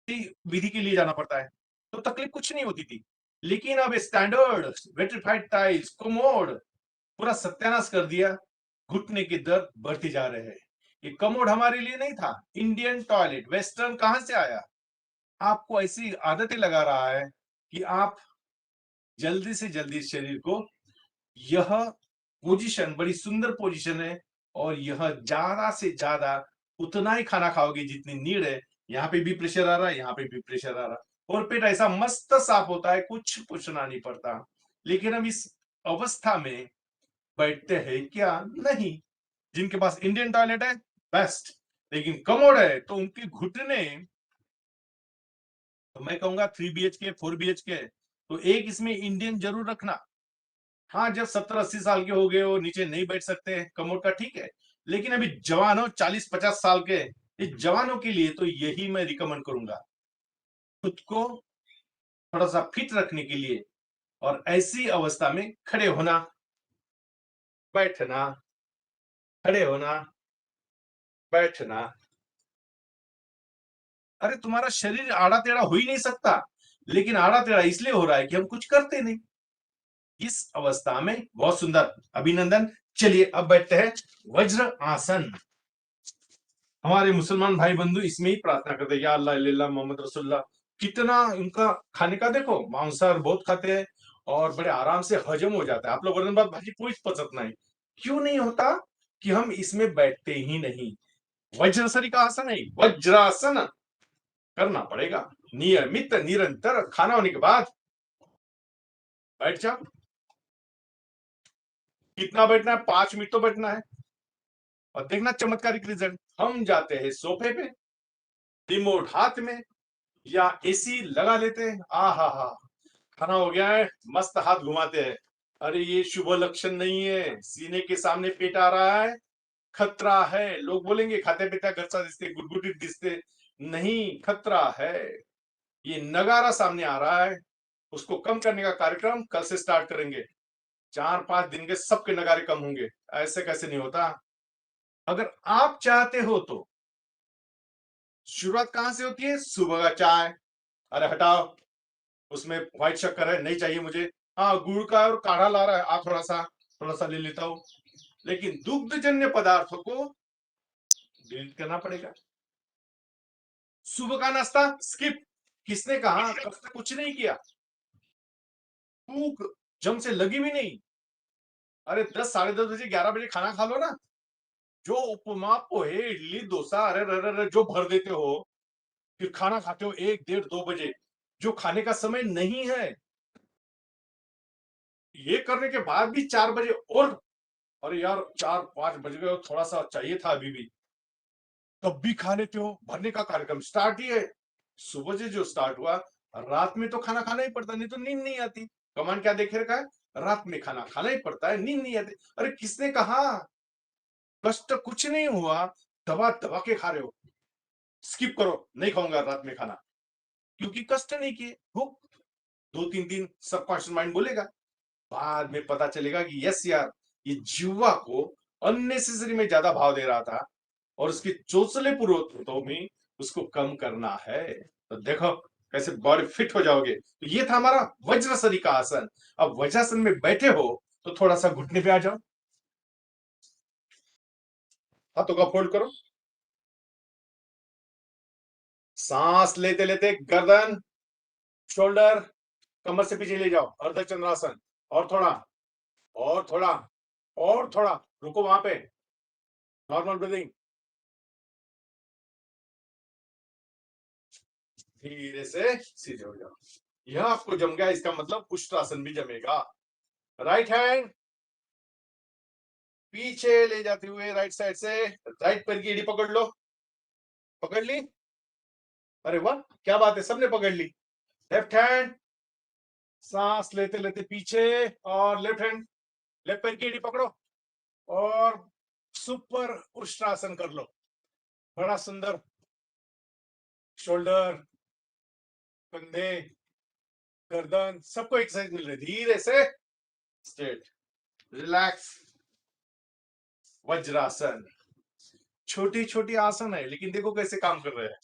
विधि के लिए जाना पड़ता है, तो तकलीफ कुछ नहीं होती थी। लेकिन अब स्टैंडर्ड वेट्रिफाइड टाइल्स, कोमोड पूरा सत्यानाश कर दिया। घुटने के दर्द बढ़ते जा रहे हैं। ये कमोड हमारे लिए नहीं था। इंडियन टॉयलेट वेस्टर्न कहां से आया, आपको ऐसी आदतें लगा रहा है कि आप जल्दी से जल्दी शरीर को, यह पोजीशन बड़ी सुंदर पोजीशन है और यह ज्यादा से ज्यादा उतना ही खाना खाओगे जितनी नीड है। यहाँ पे भी प्रेशर आ रहा है, यहाँ पे भी प्रेशर आ रहा है, और पेट ऐसा मस्त साफ होता है, कुछ पूछना नहीं पड़ता। लेकिन हम इस अवस्था में बैठते हैं क्या? नहीं। जिनके पास इंडियन टॉयलेट है बेस्ट, लेकिन कमोड है तो उनके घुटने, तो मैं कहूंगा 3 BHK 4 BHK, तो एक इसमें इंडियन जरूर रखना। हाँ, जब 70-80 साल के हो गए हो, नीचे नहीं बैठ सकते कमोड का, ठीक है। लेकिन अभी जवान हो, 40-50 साल के, इस जवानों के लिए तो यही मैं रिकमेंड करूंगा, खुद को थोड़ा सा फिट रखने के लिए। और ऐसी अवस्था में खड़े होना, बैठना, खड़े होना, बैठना। अरे तुम्हारा शरीर आड़ा टेढ़ा हो ही नहीं सकता, लेकिन आड़ा टेढ़ा इसलिए हो रहा है कि हम कुछ करते नहीं। इस अवस्था में बहुत सुंदर, अभिनंदन। चलिए अब बैठते हैं वज्र आसन। हमारे मुसलमान भाई बंधु इसमें ही प्रार्थना करते हैं, या अल्लाह इल्लल्लाह मोहम्मद रसूलुल्लाह। कितना उनका खाने का देखो, मांसाहार बहुत खाते हैं और बड़े आराम से हजम हो जाता है। आप लोग वरन बात भाजी कोई पचत नहीं, क्यों नहीं होता? कि हम इसमें बैठते ही नहीं। वज्रसरी का आसन है, वज्रासन करना पड़ेगा नियमित, निरंतर। खाना होने के बाद बैठ जाओ। कितना बैठना है? 5 मिनट तो बैठना है, और देखना चमत्कारिक रिजल्ट। हम जाते हैं सोफे पे, रिमोट हाथ में, या एसी लगा लेते हैं, आ हा हा, खाना हो गया है, मस्त हाथ घुमाते हैं। अरे ये शुभ लक्षण नहीं है, सीने के सामने पेट आ रहा है, खतरा है। लोग बोलेंगे खाते पीते घरचा दिसते, गुटगुटीत दिसते, नहीं, खतरा है। ये नगारा सामने आ रहा है, उसको कम करने का कार्यक्रम कल से स्टार्ट करेंगे। 4-5 दिन के सबके नगारे कम होंगे। ऐसे कैसे नहीं होता? अगर आप चाहते हो तो शुरुआत कहां से होती है? सुबह का चाय, अरे हटाओ, उसमें व्हाइट शक्कर है, नहीं चाहिए मुझे। हाँ, गुड़ का और काढ़ा ला रहा है, आप थोड़ा सा ले लेता हूं। लेकिन दुग्धजन्य पदार्थों को डिलीट करना पड़ेगा। सुबह का नाश्ता स्किप। किसने कहा? कब तक कुछ नहीं किया, भूख जम से लगी भी नहीं। अरे 10, साढ़े 10 बजे, 11 बजे खाना खा लो ना। जो उपमा पोहे इडली डोसा, अरे अरे अरे जो भर देते हो, फिर खाना खाते हो 1, 1:30, 2 बजे, जो खाने का समय नहीं है। ये करने के बाद भी 4 बजे, और अरे यार 4-5 बज गए, थोड़ा सा चाहिए था अभी भी, तब भी खा लेते हो। भरने का कार्यक्रम स्टार्ट ही है। सुबह से जो स्टार्ट हुआ, रात में तो खाना खाना ही पड़ता, नहीं तो नींद नहीं आती। कमान क्या देखे रखा है? रात में खाना खाना ही पड़ता है, नींद नहीं आती। अरे किसने कहा? कष्ट कुछ नहीं हुआ, दबा दबा के खा रहे हो। स्किप करो, नहीं खाऊंगा रात में खाना, क्योंकि कष्ट नहीं किए। भूख 2-3 दिन सबकॉन्शियस माइंड बोलेगा, बाद में पता चलेगा कि यस यार, ये जीवा को अननेसेसरी में ज्यादा भाव दे रहा था, और उसके चोचले पूर्वोत्तों में उसको कम करना है। तो देखो कैसे बॉडी फिट हो जाओगे। तो ये था हमारा वज्रासनी का आसन। अब वज्रासन में बैठे हो तो थोड़ा सा घुटने पे आ जाओ, हाथों का फोल्ड करो, सांस लेते लेते गर्दन, शोल्डर, कमर से पीछे ले जाओ, अर्धचंद्रासन। और थोड़ा, और थोड़ा, और थोड़ा, रुको वहां पे, नॉर्मल ब्रीदिंग। धीरे से सीधे हो जाओ। यह आपको जम गया, इसका मतलब कुष्ठासन भी जमेगा। राइट हैंड पीछे ले जाते हुए राइट साइड से, राइट पैर की एड़ी पकड़ लो। पकड़ ली? अरे वाह, क्या बात है, सबने पकड़ ली। लेफ्ट हैंड, सांस लेते लेते पीछे, और लेफ्ट हैंड, लेफ्ट पैर की एड़ी पकड़ो, और सुपर उष्ट्रासन कर लो। बड़ा सुंदर। शोल्डर, कंधे, गर्दन, सबको एक्सरसाइज मिल रही है। धीरे से स्ट्रेट, रिलैक्स। वज्रासन छोटी छोटी आसन है, लेकिन देखो कैसे काम कर रहे हैं।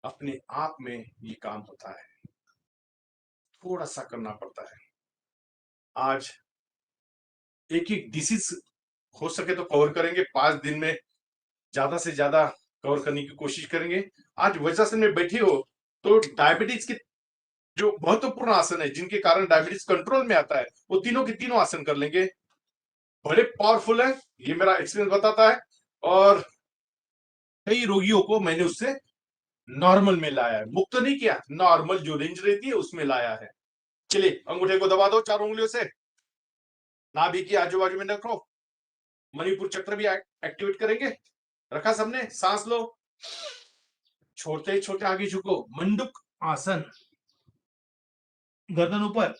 अपने आप में ये काम होता है, थोड़ा सा करना पड़ता है। आज एक एक डिसीज हो सके तो कवर करेंगे 5 दिन में, ज्यादा से ज्यादा कवर करने की कोशिश करेंगे। आज वज्रासन में बैठे हो तो डायबिटीज के जो महत्वपूर्ण आसन है जिनके कारण डायबिटीज कंट्रोल में आता है, वो तीनों के तीनों आसन कर लेंगे। बड़े पावरफुल है, ये मेरा एक्सपीरियंस बताता है, और कई रोगियों को मैंने उससे नॉर्मल में लाया है, मुक्त नहीं किया, नॉर्मल जो रेंज रहती है उसमें लाया है। चलिए अंगूठे को दबा दो 4 उंगलियों से, नाभि की आजू बाजू में रखो, मणिपुर चक्र भी एक्टिवेट करेंगे। रखा सबने, सांस लो, छोड़ते छोड़ते आगे झुको, मंडूक आसन, गर्दन ऊपर,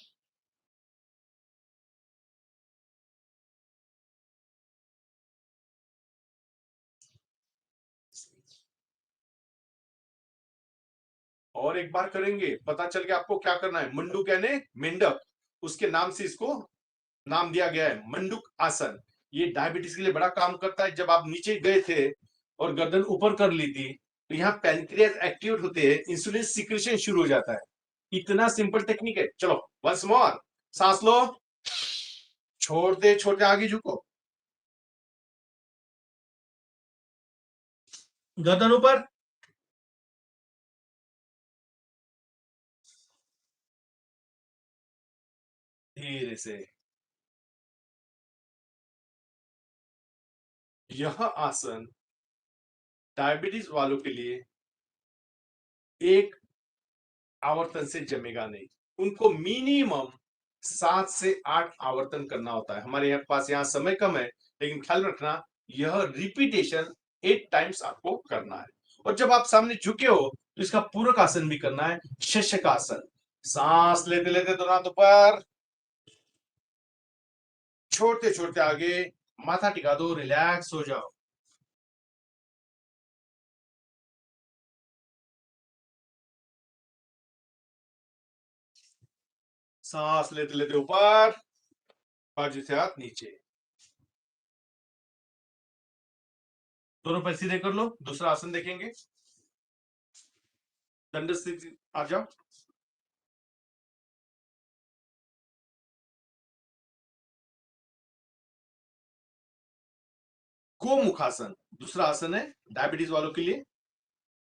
और एक बार करेंगे, पता चल गया आपको क्या करना है। मंडूक यानी मेंढक, उसके नाम से इसको नाम दिया गया है मंडूक आसन। ये डायबिटीज के लिए बड़ा काम करता है। जब आप नीचे गए थे और गर्दन ऊपर कर ली थी, तो यहाँ पैनक्रियास एक्टिवेट होते हैं, इंसुलिन सिक्रेशन शुरू हो जाता है। इतना सिंपल टेक्निक है। चलो वंस मोर, सांस लो, छोड़ते छोड़ते आगे झुको, गर्दन ऊपर, धीरे से। यह आसन डायबिटीज वालों के लिए एक आवर्तन से जमेगा नहीं, उनको मिनिमम 7 से 8 आवर्तन करना होता है। हमारे यहाँ पास यहाँ समय कम है, लेकिन ख्याल रखना यह रिपीटेशन 8 टाइम्स आपको करना है। और जब आप सामने झुके हो तो इसका पूरक आसन भी करना है, शशकासन। सांस लेते लेते दोनों हाथ ऊपर, छोड़ते छोड़ते आगे, माथा टिका दो, रिलैक्स हो जाओ। सांस लेते लेते ऊपर, बाजू से हाथ नीचे, दोनों पैर सीधे कर लो। दूसरा आसन देखेंगे, दंड स्थिति आ जाओ। गोमुखासन दूसरा आसन है डायबिटीज वालों के लिए।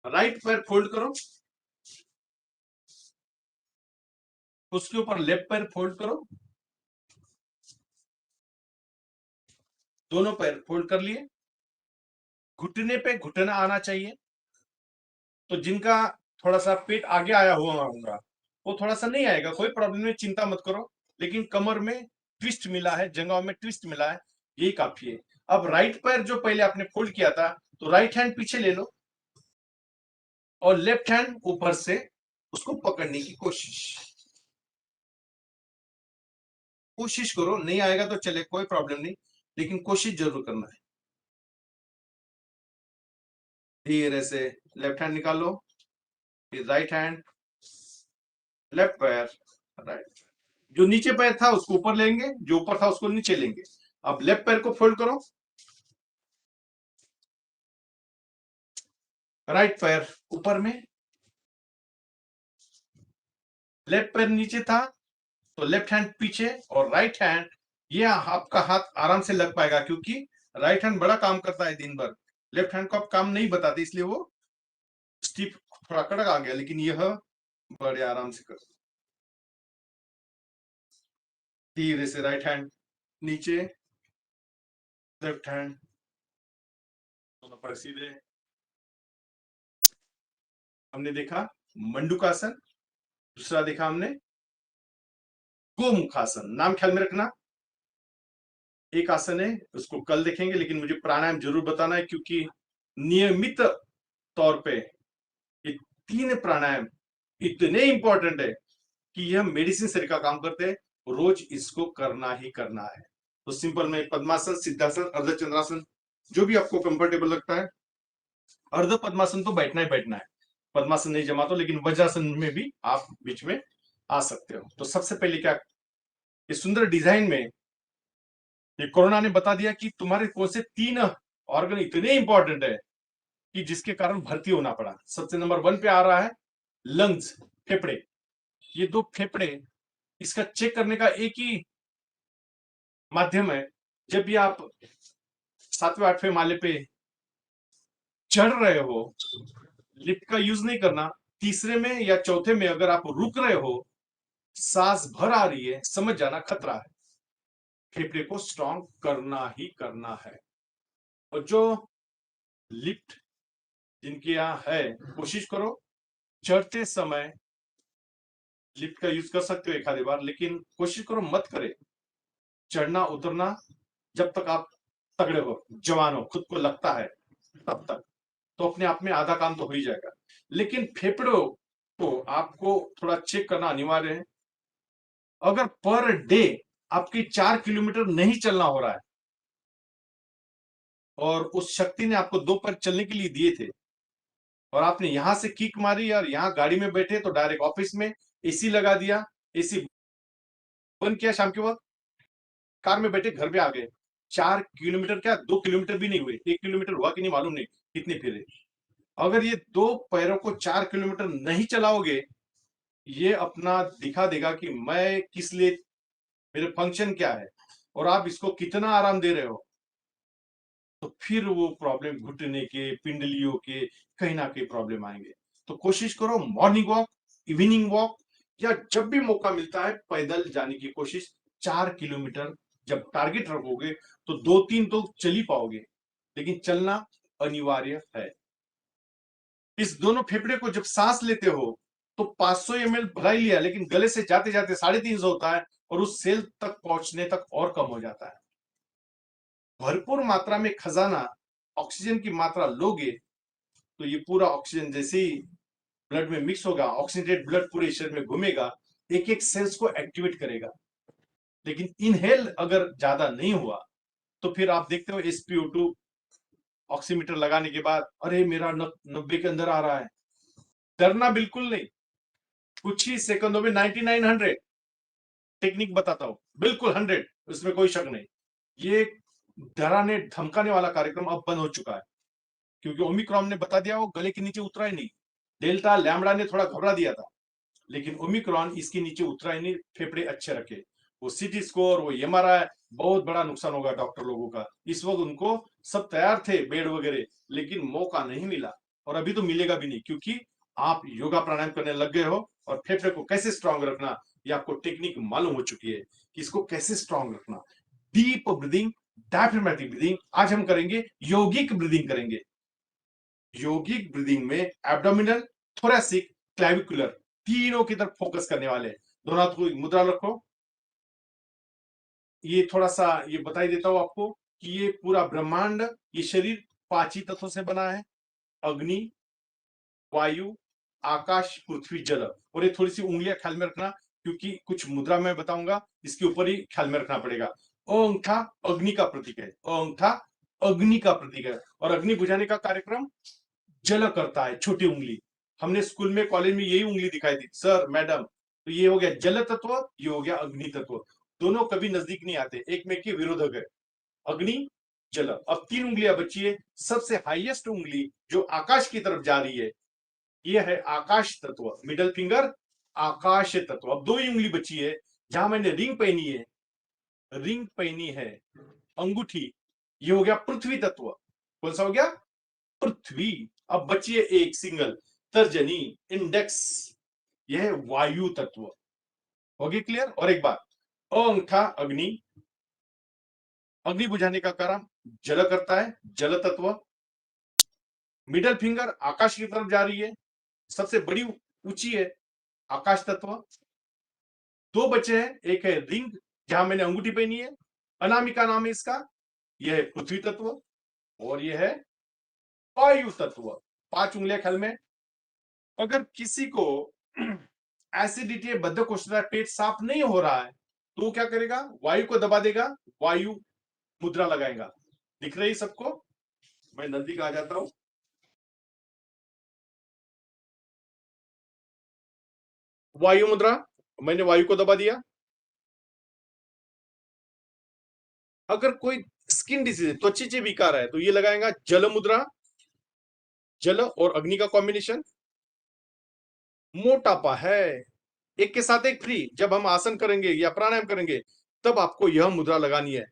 राइट पैर फोल्ड करो, उसके ऊपर लेफ्ट पैर फोल्ड करो, दोनों पैर फोल्ड कर लिए, घुटने पे घुटना आना चाहिए। तो जिनका थोड़ा सा पेट आगे आया हुआ होगा वो थोड़ा सा नहीं आएगा, कोई प्रॉब्लम नहीं, चिंता मत करो। लेकिन कमर में ट्विस्ट मिला है, जंघों में ट्विस्ट मिला है, यही काफी है। अब राइट पैर जो पहले आपने फोल्ड किया था, तो राइट हैंड पीछे ले लो और लेफ्ट हैंड ऊपर से उसको पकड़ने की कोशिश करो। नहीं आएगा तो चले, कोई प्रॉब्लम नहीं, लेकिन कोशिश जरूर करना है। धीरे से लेफ्ट हैंड निकालो, फिर राइट हैंड, लेफ्ट पैर, राइट। जो नीचे पैर था उसको ऊपर लेंगे, जो ऊपर था उसको नीचे लेंगे। अब लेफ्ट पैर को फोल्ड करो, राइट पैर ऊपर में, लेफ्ट पैर नीचे था तो लेफ्ट हैंड पीछे, और राइट हैंड, ये आपका हाथ आराम से लग पाएगा क्योंकि राइट हैंड बड़ा काम करता है दिन भर। लेफ्ट हैंड को आप काम नहीं बताते, इसलिए वो स्टिफ थोड़ा कड़क आ गया, लेकिन यह बड़े आराम से कर। धीरे से राइट हैंड नीचे, लेफ्ट हैंड, दोनों पर सीधे। हमने देखा मंडूकासन, दूसरा देखा हमने गोमुखासन। नाम ख्याल में रखना। एक आसन है उसको कल देखेंगे, लेकिन मुझे प्राणायाम जरूर बताना है क्योंकि नियमित तौर पे ये 3 प्राणायाम इतने इंपॉर्टेंट है कि यह मेडिसिन से का काम करते हैं, रोज इसको करना ही करना है। तो सिंपल में पद्मासन, सिद्धासन, अर्धचंद्रासन, जो भी आपको कंफर्टेबल लगता है। अर्ध पद्मासन तो बैठना ही बैठना है, पद्मासन नहीं जमा तो, लेकिन वज्रासन में भी आप बीच में आ सकते हो। तो सबसे पहले क्या, इस सुंदर डिजाइन में ये कोरोना ने बता दिया कि तुम्हारे कौन से 3 ऑर्गन इतने इंपॉर्टेंट है कि जिसके कारण भर्ती होना पड़ा। सबसे नंबर 1 पे आ रहा है लंग्स, फेफड़े। ये 2 फेफड़े, इसका चेक करने का एक ही माध्यम है, जब भी आप 7वें 8वें माले पे चढ़ रहे हो, लिफ्ट का यूज नहीं करना, तीसरे में या चौथे में अगर आप रुक रहे हो, सांस भर आ रही है, समझ जाना खतरा है। फेफड़े को स्ट्रांग करना ही करना है। और जो लिफ्ट जिनके यहाँ है, कोशिश करो चढ़ते समय लिफ्ट का यूज कर सकते हो एक आधी बार, लेकिन कोशिश करो मत करे चढ़ना उतरना जब तक आप तगड़े हो, जवान हो, खुद को लगता है तब तक। तो अपने आप में आधा काम तो हो ही जाएगा। लेकिन फेफड़ों को आपको थोड़ा चेक करना अनिवार्य है। अगर पर डे आपकी 4 किलोमीटर नहीं चलना हो रहा है और उस शक्ति ने आपको 2 पैर चलने के लिए दिए थे और आपने यहां से किक मारी और यहां गाड़ी में बैठे तो डायरेक्ट ऑफिस में एसी लगा दिया, एसी बंद किया, शाम के वक्त कार में बैठे घर पे आ गए, 4 किलोमीटर क्या 2 किलोमीटर भी नहीं हुए, 1 किलोमीटर हुआ कि नहीं मालूम नहीं, कितने फिरे। अगर ये 2 पैरों को 4 किलोमीटर नहीं चलाओगे, ये अपना दिखा देगा कि मैं किस लिए, मेरे फंक्शन क्या है और आप इसको कितना आराम दे रहे हो। तो फिर वो प्रॉब्लम घुटने के, पिंडलियों के, कहीं ना कहीं प्रॉब्लम आएंगे। तो कोशिश करो मॉर्निंग वॉक, इवनिंग वॉक या जब भी मौका मिलता है पैदल जाने की कोशिश। 4 किलोमीटर जब टारगेट रखोगे तो 2-3 तो चल ही पाओगे, लेकिन चलना अनिवार्य है। इस दोनों फेफड़े को जब सांस लेते हो तो 500 ml भरा ही लिया, लेकिन गले से जाते जाते 350 होता है और उस सेल तक पहुंचने तक और कम हो जाता है। भरपूर मात्रा में खजाना ऑक्सीजन की मात्रा लोगे तो ये पूरा ऑक्सीजन जैसे ही ब्लड में मिक्स होगा, ऑक्सीडेटेड ब्लड पूरे शरीर में घूमेगा, एक एक सेल्स को एक्टिवेट करेगा। लेकिन इनहेल अगर ज्यादा नहीं हुआ तो फिर आप देखते हो SpO2 ऑक्सीमीटर लगाने के बाद, अरे मेरा 90 के अंदर आ रहा है। डरना बिल्कुल नहीं, कुछ ही सेकंडों में 99 100 टेक्निक बताता हूं, बिल्कुल 100, उसमें कोई शक नहीं। ये डराने धमकाने वाला कार्यक्रम अब बंद हो चुका है, क्योंकि ओमिक्रॉन ने बता दिया वो गले के नीचे उतरा ही नहीं। डेल्टा लैम्बडा ने थोड़ा घबरा दिया था, लेकिन ओमिक्रॉन इसके नीचे उतरा ही नहीं, फेफड़े अच्छे रखे। वो सीटी स्कोर, वो MRI, बहुत बड़ा नुकसान होगा डॉक्टर लोगों का। इस वक्त उनको सब तैयार थे बेड वगैरह, लेकिन मौका नहीं मिला और अभी तो मिलेगा भी नहीं, क्योंकि आप योगा प्राणायाम करने लग गए हो और फेफड़े को कैसे स्ट्रांग रखना ये आपको टेक्निक मालूम हो चुकी है कि इसको कैसे स्ट्रांग रखना। डीप ब्रीदिंग, डायफ्रामेटिक ब्रीदिंग, आज हम करेंगे यौगिक ब्रीदिंग करेंगे। यौगिक ब्रीदिंग में एब्डोमिनल, थोरैसिक, क्लैविकुलर तीनों की तरफ फोकस करने वाले। दोनों हाथ को मुद्रा रखो। ये थोड़ा सा ये बताई देता हूं आपको कि ये पूरा ब्रह्मांड, ये शरीर 5 ही तत्वों से बना है, अग्नि, वायु, आकाश, पृथ्वी, जल। और ये थोड़ी सी उंगलियां ख्याल में रखना, क्योंकि कुछ मुद्रा मैं बताऊंगा इसके ऊपर ही ख्याल में रखना पड़ेगा। अंगूठा अग्नि का प्रतीक है, अंगूठा अग्नि का प्रतीक है और अग्नि बुझाने का कार्यक्रम जल करता है, छोटी उंगली। हमने स्कूल में कॉलेज में यही उंगली दिखाई थी सर मैडम। तो ये हो गया जल तत्व, ये हो गया अग्नि तत्व। दोनों कभी नजदीक नहीं आते, एक में के विरोधक है, अग्नि जल। अब 3 उंगलियां बची है। सबसे हाईएस्ट उंगली जो आकाश की तरफ जा रही है ये है आकाश तत्व, मिडल फिंगर आकाश तत्व। अब 2 ही उंगली बची है, जहां मैंने रिंग पहनी है, रिंग पहनी है अंगूठी, ये हो गया पृथ्वी तत्व। कौन सा हो गया? पृथ्वी। अब बची है एक सिंगल, तर्जनी, इंडेक्स, यह है वायु तत्व। होगी क्लियर? और एक बात, अंगूठा अग्नि, अग्नि बुझाने का काम जल करता है, जल तत्व। मिडल फिंगर आकाश की तरफ जा रही है, सबसे बड़ी ऊंची है, आकाश तत्व। 2 बचे हैं, एक है रिंग जहां मैंने अंगूठी पहनी है, अनामिका नाम है इसका, यह है पृथ्वी तत्व और यह है वायु तत्व। 5 उंगलियां ख्याल में। अगर किसी को एसिडिटी, बद्धकोष्ठता, पेट साफ नहीं हो रहा है तो वो क्या करेगा? वायु को दबा देगा, वायु मुद्रा लगाएगा। दिख रही सबको? मैं नजदीक आ जाता हूं। वायु मुद्रा, मैंने वायु को दबा दिया। अगर कोई स्किन डिजीज, त्वचा विकार है तो ये लगाएगा जल मुद्रा, जल और अग्नि का कॉम्बिनेशन। मोटापा है, एक के साथ एक फ्री, जब हम आसन करेंगे या प्राणायाम करेंगे तब आपको यह मुद्रा लगानी है।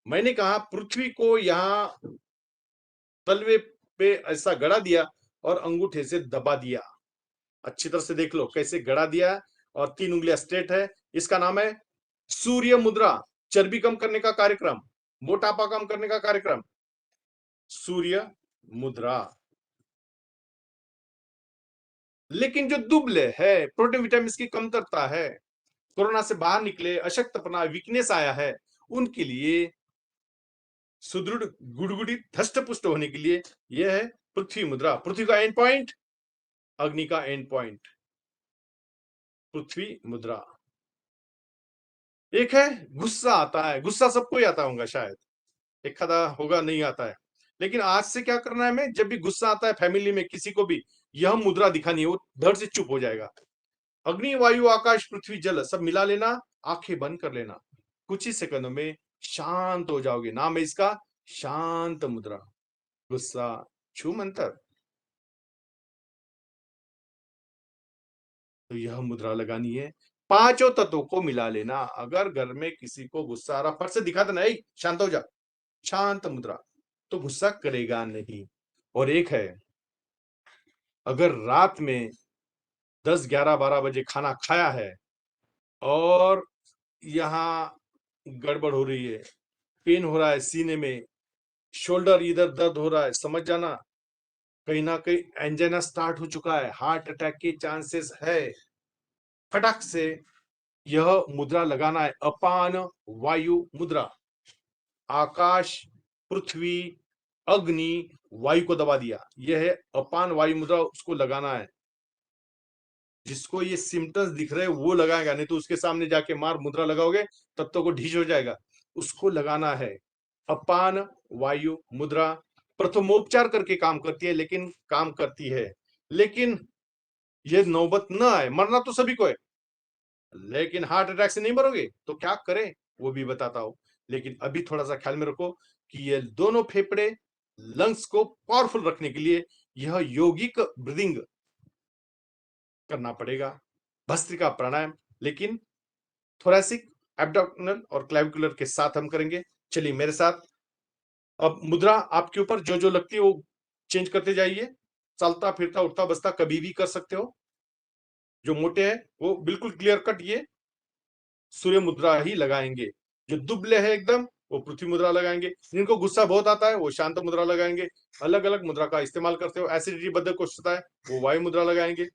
मैंने कहा पृथ्वी को यहां तलवे पे ऐसा गड़ा दिया और अंगूठे से दबा दिया, अच्छी तरह से देख लो कैसे गड़ा दिया और 3 उंगलियां स्ट्रेट है। इसका नाम है सूर्य मुद्रा। चर्बी कम करने का कार्यक्रम, मोटापा कम करने का कार्यक्रम, सूर्य मुद्रा। लेकिन जो दुबले है, प्रोटीन विटामिन की कमतरता है, कोरोना से बाहर निकले, अशक्तपना, वीकनेस आया है, उनके लिए सुदृढ़, गुड़गुड़ी, धष्ट पुष्ट होने के लिए यह है पृथ्वी मुद्रा। पृथ्वी का एंड पॉइंट, अग्नि का एंड पॉइंट, पृथ्वी मुद्रा। एक है गुस्सा आता है, गुस्सा सबको ही आता होगा शायद, एक आधा होगा नहीं आता है। लेकिन आज से क्या करना है हमें, जब भी गुस्सा आता है फैमिली में किसी को भी, यह मुद्रा दिखानी है, वो धड़ से चुप हो जाएगा। अग्नि, वायु, आकाश, पृथ्वी, जल सब मिला लेना, आंखें बंद कर लेना, कुछ ही सेकंडों में शांत हो जाओगे। नाम है इसका शांत मुद्रा। गुस्सा छू मंतर, तो यह मुद्रा लगानी है। पांचों तत्वों को मिला लेना। अगर घर में किसी को गुस्सा आ रहा, फट से दिखा देना, शांत हो जा, शांत मुद्रा, तो गुस्सा करेगा नहीं। और एक है, अगर रात में 10, 11, 12 बजे खाना खाया है और यहाँ गड़बड़ हो रही है, पेन हो रहा है सीने में, शोल्डर इधर दर्द हो रहा है, समझ जाना कहीं ना कहीं एंजाइना स्टार्ट हो चुका है, हार्ट अटैक के चांसेस है। फटाक से यह मुद्रा लगाना है, अपान वायु मुद्रा। आकाश, पृथ्वी, अग्नि, वायु को दबा दिया, यह है अपान वायु मुद्रा, उसको लगाना है। जिसको ये सिम्टम्स दिख रहे हैं वो लगाएगा, नहीं तो उसके सामने जाके मार मुद्रा लगाओगे तब तो को ढीच हो जाएगा। उसको लगाना है। अपान वायु मुद्रा प्रथमोपचार करके काम करती है, लेकिन काम करती है। लेकिन ये नौबत न आए, मरना तो सभी को है, लेकिन हार्ट अटैक से नहीं मरोगे तो क्या करें वो भी बताता हूं। लेकिन अभी थोड़ा सा ख्याल में रखो कि ये दोनों फेफड़े, लंग्स को पावरफुल रखने के लिए यह यौगिक ब्रीदिंग करना पड़ेगा, भस्त्रिका प्राणायाम, लेकिन थोरैसिक, एब्डोमिनल और क्लेविकुलर के साथ हम करेंगे। चलिए मेरे साथ। अब मुद्रा आपके ऊपर जो जो लगती है वो चेंज करते जाइए। चलता फिरता उठता बसता कभी भी कर सकते हो। जो मोटे हैं वो बिल्कुल क्लियर कट ये सूर्य मुद्रा ही लगाएंगे। जो दुबले है एकदम वो पृथ्वी मुद्रा लगाएंगे। जिनको गुस्सा बहुत आता है वो शांत मुद्रा लगाएंगे। अलग अलग मुद्रा का इस्तेमाल करते हो। एसिडिटी बदल है वो वायु मुद्रा लगाएंगे।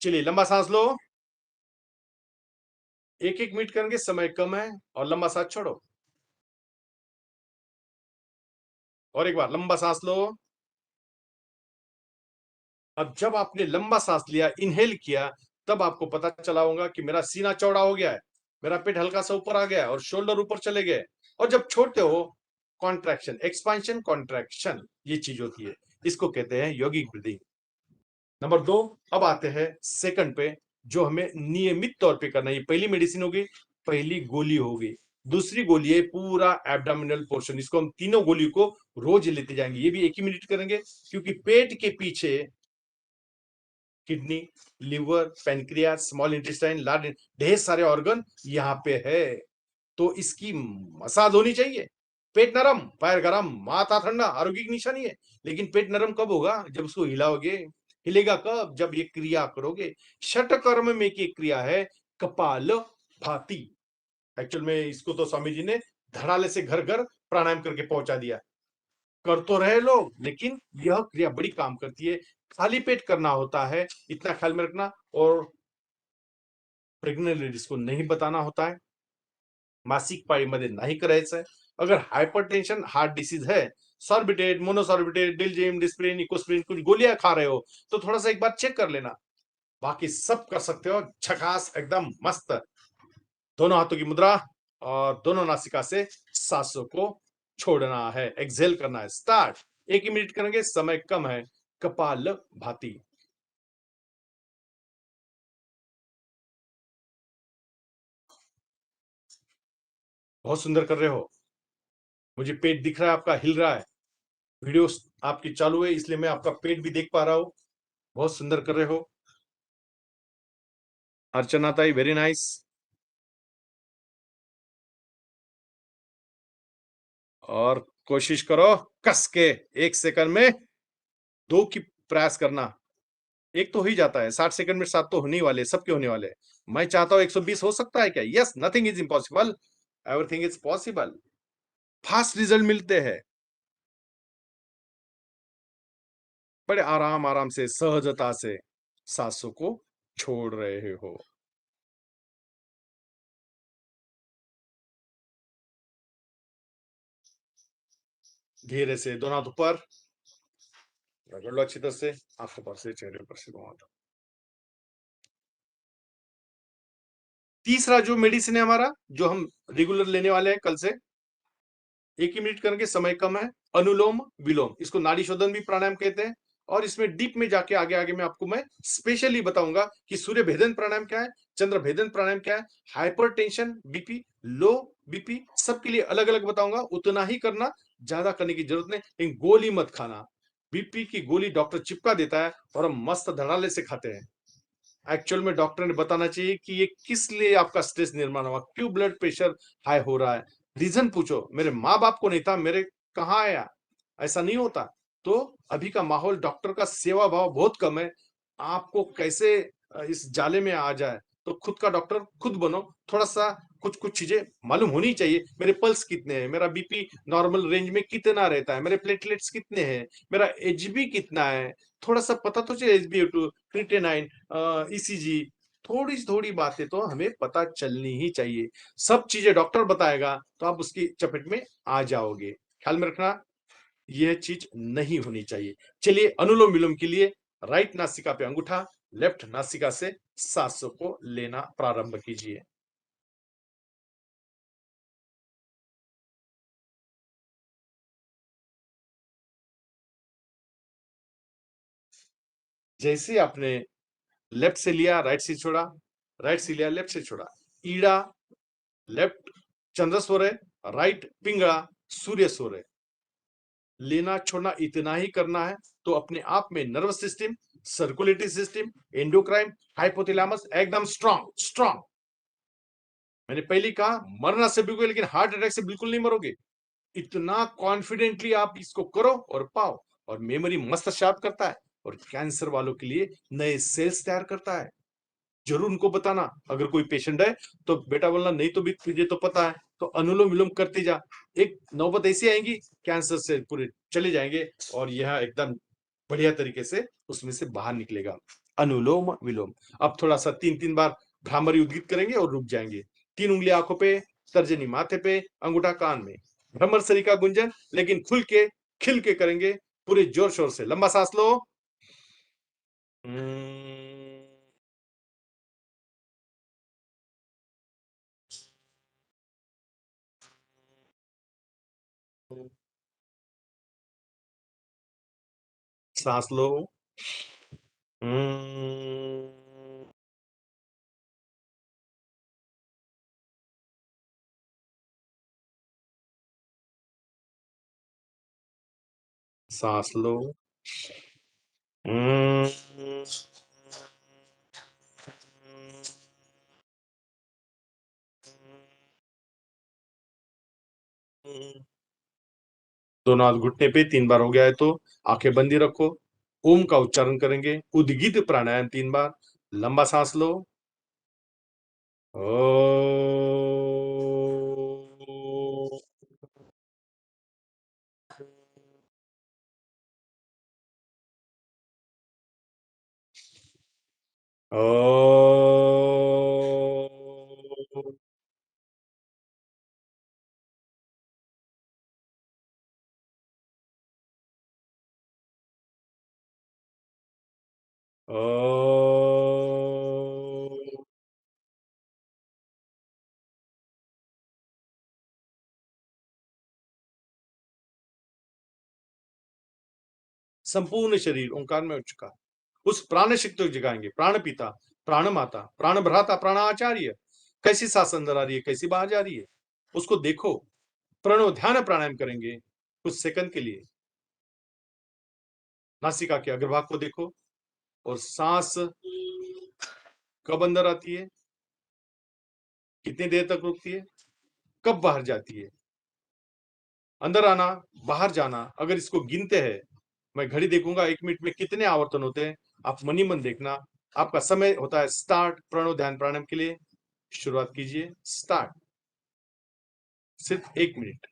चलिए लंबा सांस लो, 1-1 मिनट करेंगे, समय कम है, और लंबा सांस छोड़ो। और एक बार लंबा सांस लो। अब जब आपने लंबा सांस लिया, इनहेल किया, तब आपको पता चला होगा कि मेरा सीना चौड़ा हो गया है, मेरा पेट हल्का सा ऊपर आ गया है और शोल्डर ऊपर चले गए। और जब छोड़ते हो, कॉन्ट्रैक्शन, एक्सपांशन, कॉन्ट्रैक्शन, ये चीज होती है। इसको कहते हैं यौगिक ब्रीदिंग। नंबर 2, अब आते हैं सेकंड पे, जो हमें नियमित तौर पे करना है। ये पहली मेडिसिन होगी, पहली गोली होगी। दूसरी गोली है पूरा एब्डोमिनल पोर्शन, इसको हम तीनों गोली को रोज लेते जाएंगे। ये भी 1 ही मिनट करेंगे, क्योंकि पेट के पीछे kidney, liver, pancreas, small intestine, large, ढेर सारे ऑर्गन यहाँ पे है। तो इसकी मसाज होनी चाहिए। पेट नरम, पैर गरम, माथा ठंडा, आरोग्य की निशानी है। लेकिन पेट नरम कब होगा, जब उसको हिलाओगे। हिलेगा कब, जब ये क्रिया करोगे। षट कर्म में की क्रिया है कपाल भाती। एक्चुअल में इसको तो स्वामी जी ने धड़ाले से घर घर प्राणायाम करके पहुंचा दिया। कर तो रहे लोग, लेकिन यह क्रिया बड़ी काम करती है। खाली पेट करना होता है, इतना ख्याल में रखना। और प्रेग्नेंट लेडीज को नहीं बताना होता है, मासिक पाळीमध्ये नाही करायचं। अगर हाइपरटेंशन, हार्ट डिसीज है, सॉर्बिटेट, मोनोसॉर्बिटेट, डिलजिम, डिस्प्रिन, इकोस्प्रिन कुछ गोलियां खा रहे हो तो थोड़ा सा एक बार चेक कर लेना। बाकी सब कर सकते हो झकास, एकदम मस्त। दोनों हाथों की मुद्रा और दोनों नासिका से सांसों को छोड़ना है, एक्सहेल करना है। स्टार्ट। 1 ही मिनट करेंगे, समय कम है। कपाल भाती। बहुत सुंदर कर रहे हो। मुझे पेट दिख रहा है आपका, हिल रहा है। वीडियो आपकी चालू है इसलिए मैं आपका पेट भी देख पा रहा हूं। बहुत सुंदर कर रहे हो अर्चना ताई, वेरी नाइस। और कोशिश करो कस के 1 सेकंड में 2 की प्रयास करना। एक तो हो ही जाता है, 60 सेकंड में 7 तो होने ही वाले, सबके होने वाले हैं। मैं चाहता हूं 120 हो सकता है क्या? Yes, nothing is impossible, everything is possible. Fast result मिलते हैं, बड़े आराम आराम से, सहजता से सांसों को छोड़ रहे हो। धीरे से दोनों हाथ ऊपर, रगड़ लो अच्छी तरह से, आंखों पर से, चेहरे पर से, दोनों हाथ। तीसरा जो मेडिसिन है हमारा, जो हम रेगुलर लेने वाले हैं कल से, 1 ही मिनट करके, समय कम है। अनुलोम विलोम, इसको नाड़ी शोधन भी प्राणायाम कहते हैं। और इसमें डीप में जाके आगे आगे में आपको मैं स्पेशली बताऊंगा कि सूर्य भेदन प्राणायाम क्या है, चंद्र भेदन प्राणायाम क्या है, हाइपरटेंशन, बीपी, लो बीपी, सबके लिए अलग अलग बताऊंगा। उतना ही करना, ज्यादा करने की जरूरत नहीं, लेकिन गोली मत खाना। बीपी की गोली डॉक्टर चिपका देता है और हम मस्त धड़ाले से खाते हैं। एक्चुअल में डॉक्टर ने बताना चाहिए कि ये किस लिए आपका स्ट्रेस निर्माण हुआ, क्यों ब्लड प्रेशर हाई हो रहा है, रीजन पूछो। मेरे माँ बाप को नहीं था, मेरे कहाँ आया, ऐसा नहीं होता। तो अभी का माहौल, डॉक्टर का सेवा भाव बहुत कम है। आपको कैसे इस जाले में आ जाए, तो खुद का डॉक्टर खुद बनो। थोड़ा सा कुछ कुछ चीजें मालूम होनी चाहिए। मेरे पल्स कितने हैं, मेरा बीपी नॉर्मल रेंज में कितना रहता है, मेरे प्लेटलेट्स कितने हैं, मेरा एचबी कितना है, थोड़ा सा पता तो चाहिए। एचबी2, क्रिएटिनिन, ईसीजी, थोड़ी थोड़ी बातें तो हमें पता चलनी ही चाहिए। सब चीजें डॉक्टर बताएगा तो आप उसकी चपेट में आ जाओगे। ख्याल में रखना, यह चीज नहीं होनी चाहिए। चलिए, अनुलोम विलोम के लिए राइट नासिका पे अंगूठा, लेफ्ट नासिका से सांसों को लेना प्रारंभ कीजिए। जैसे आपने लेफ्ट से लिया, राइट से छोड़ा, राइट से लिया, लेफ्ट से छोड़ा। ईड़ा लेफ्ट चंद्र स्वर है, राइट पिंगला सूर्य स्वर है। लेना छोड़ना इतना ही करना है, तो अपने आप में nervous system, circulatory system, endocrine, hypothalamus एकदम स्ट्रांग स्ट्रांग। मैंने पहले कहा, मरना से बिल्कुल, लेकिन हार्ट अटैक से बिल्कुल नहीं मरोगे। इतना कॉन्फिडेंटली आप इसको करो और पाओ। और मेमोरी मस्त शार्प करता है, और कैंसर वालों के लिए नए सेल्स तैयार करता है। जरूर उनको बताना, अगर कोई पेशेंट है तो बेटा बोलना, नहीं तो भी तुझे तो पता है, तो अनुलोम विलोम करते जा। एक नौबत ऐसी आएगी, कैंसर से पूरे चले जाएंगे, और यह एकदम बढ़िया तरीके से उसमें से बाहर निकलेगा। अनुलोम विलोम। अब थोड़ा सा 3-3 बार भ्रामरी उद्गित करेंगे और रुक जाएंगे। 3 उंगली आंखों पे, तर्जनी माथे पे, अंगूठा कान में। भ्रमर सरी का गुंजन, लेकिन खुल के खिल के करेंगे, पूरे जोर शोर से। लंबा सांस लो। सांस लो। सांस लो। दोनों हाथ घुटने पे, 3 बार हो गया है तो आंखें बंदी रखो। ओम का उच्चारण करेंगे, उद्गीत प्राणायाम 3 बार। लंबा सांस लो। ओ, ओ, ओ। संपूर्ण शरीर ओंकार में उठ चुका। उस प्राण शक्ति को जगाएंगे। प्राण पिता, प्राण माता, प्राण भ्राता, प्राण आचार्य, कैसी सांस अंदर आ रही है, कैसी बाहर जा रही है, उसको देखो। प्रणव ध्यान प्राणायाम करेंगे कुछ सेकंड के लिए। नासिका के अग्रभाग को देखो, और सांस कब अंदर आती है, कितनी देर तक रुकती है, कब बाहर जाती है। अंदर आना, बाहर जाना, अगर इसको गिनते हैं, मैं घड़ी देखूंगा 1 मिनट में कितने आवर्तन होते हैं, आप मन ही मन देखना। आपका समय होता है स्टार्ट। प्रणव ध्यान प्राणायाम के लिए शुरुआत कीजिए। स्टार्ट। सिर्फ 1 मिनट।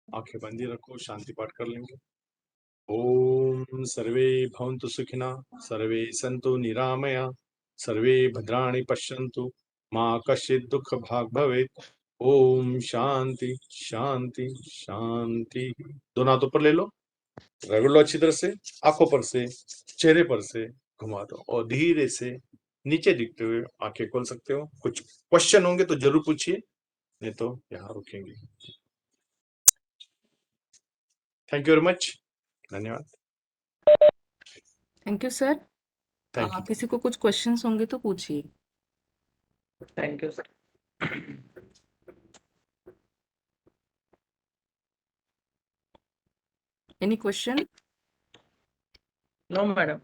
आंखें बंद ही रखो, शांति पाठ कर लेंगे। ओम सर्वे भवन्तु सुखिनः, सर्वे सन्तु निरामया, सर्वे भद्राणि पश्यन्तु, मा कश्चित् दुःख भाग् भवेत्। ओम शांति शांति शांति। दोनों हाथ ऊपर ले लो, रगड़ लो अच्छी तरह से, आंखों पर से, चेहरे पर से घुमा दो और धीरे से नीचे दिखते हुए आंखें खोल सकते हो। कुछ क्वेश्चन होंगे तो जरूर पूछिए, नहीं तो यहाँ रुकेंगे। Thank you very much. धन्यवाद। Thank you sir. Thank you. किसी को कुछ क्वेश्चंस होंगे तो पूछिए। Thank you sir. Any question? No madam.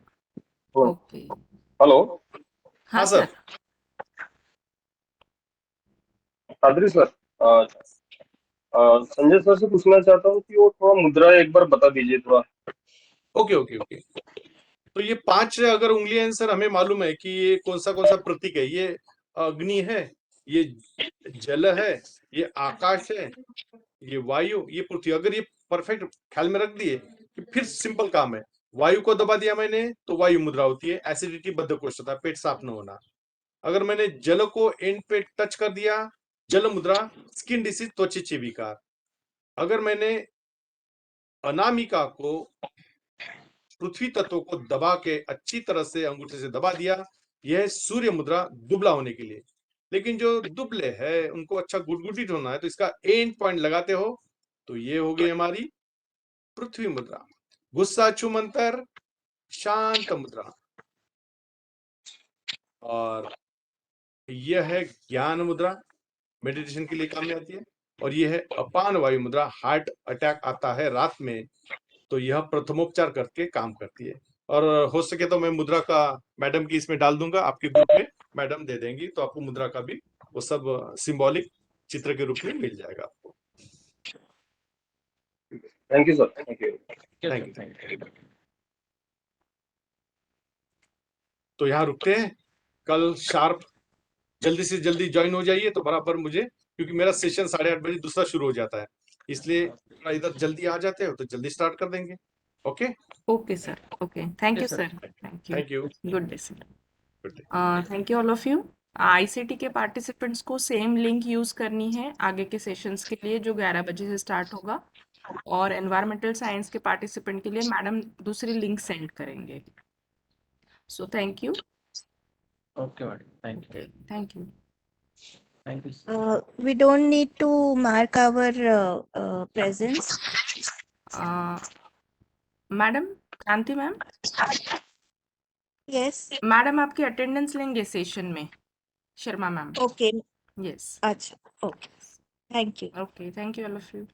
Okay. Hello. हाँ हाँ sir. Sir. Qadri sir, Sanjay sir से पूछना चाहता हूँ कि वो थोड़ा मुद्रा एक बार बता दीजिए थोड़ा। Okay okay okay. तो ये 5 अगर उंगलियां हैं सर, हमें मालूम है कि ये कौन सा प्रतीक है। ये अग्नि है, ये जल है, ये आकाश है, ये वायु, ये पृथ्वी। अगर ये परफेक्ट ख्याल में रख दिए कि फिर सिंपल काम है। वायु को दबा दिया मैंने तो वायु मुद्रा होती है, एसिडिटी बद्धकोष्ठ होता है, पेट साफ न होना। अगर मैंने जल को एंड पे टच कर दिया, जल मुद्रा, स्किन डिसीज, त्वचा विकार। अगर मैंने अनामिका को, पृथ्वी तत्व को दबा के अच्छी तरह से अंगूठे से दबा दिया, यह सूर्य मुद्रा, दुबला होने के लिए। लेकिन जो दुबले है उनको अच्छा गुडगुडित होना है, तो इसका एंड पॉइंट लगाते हो तो ये हो गई हमारी पृथ्वी मुद्रा। गुस्सा छू मंतर, शांत मुद्रा। और यह है ज्ञान मुद्रा, मेडिटेशन के लिए काम में आती है। और यह है अपान वायु मुद्रा, हार्ट अटैक आता है रात में तो यह प्रथमोपचार करके काम करती है। और हो सके तो मैं मुद्रा का मैडम की इसमें डाल दूंगा, आपके ग्रुप में मैडम दे देंगी, तो आपको मुद्रा का भी वो सब सिंबॉलिक चित्र के रूप में मिल जाएगा आपको। Thank you sir. Thank you. Thank you. तो यहाँ रुकते हैं। कल शार्प जल्दी से जल्दी ज्वाइन हो जाइए तो बराबर मुझे, क्योंकि मेरा सेशन 8:30 बजे दूसरा शुरू हो जाता है, इसलिए थोड़ा इधर जल्दी आ जाते हो तो जल्दी स्टार्ट कर देंगे। Okay okay sir. Okay, thank you Yes, sir. Sir. Thank you. Thank you. Good day sir. Good day. Thank you all of you. ICT के पार्टिसिपेंट्स को सेम लिंक यूज करनी है आगे के सेशंस के लिए जो 11 बजे से स्टार्ट होगा। और एनवायरमेंटल साइंस के पार्टिसिपेंट के लिए मैडम दूसरी लिंक सेंड करेंगे। So thank you. Okay madam, thank you. Thank you. Thank you. We don't need to mark our presence. Madam क्रांति मैम, Yes. मैडम आपकी अटेंडेंस लेंगे सेशन में, शर्मा मैम। Okay. यस। अच्छा. Okay. Thank you. Okay, thank you all of you.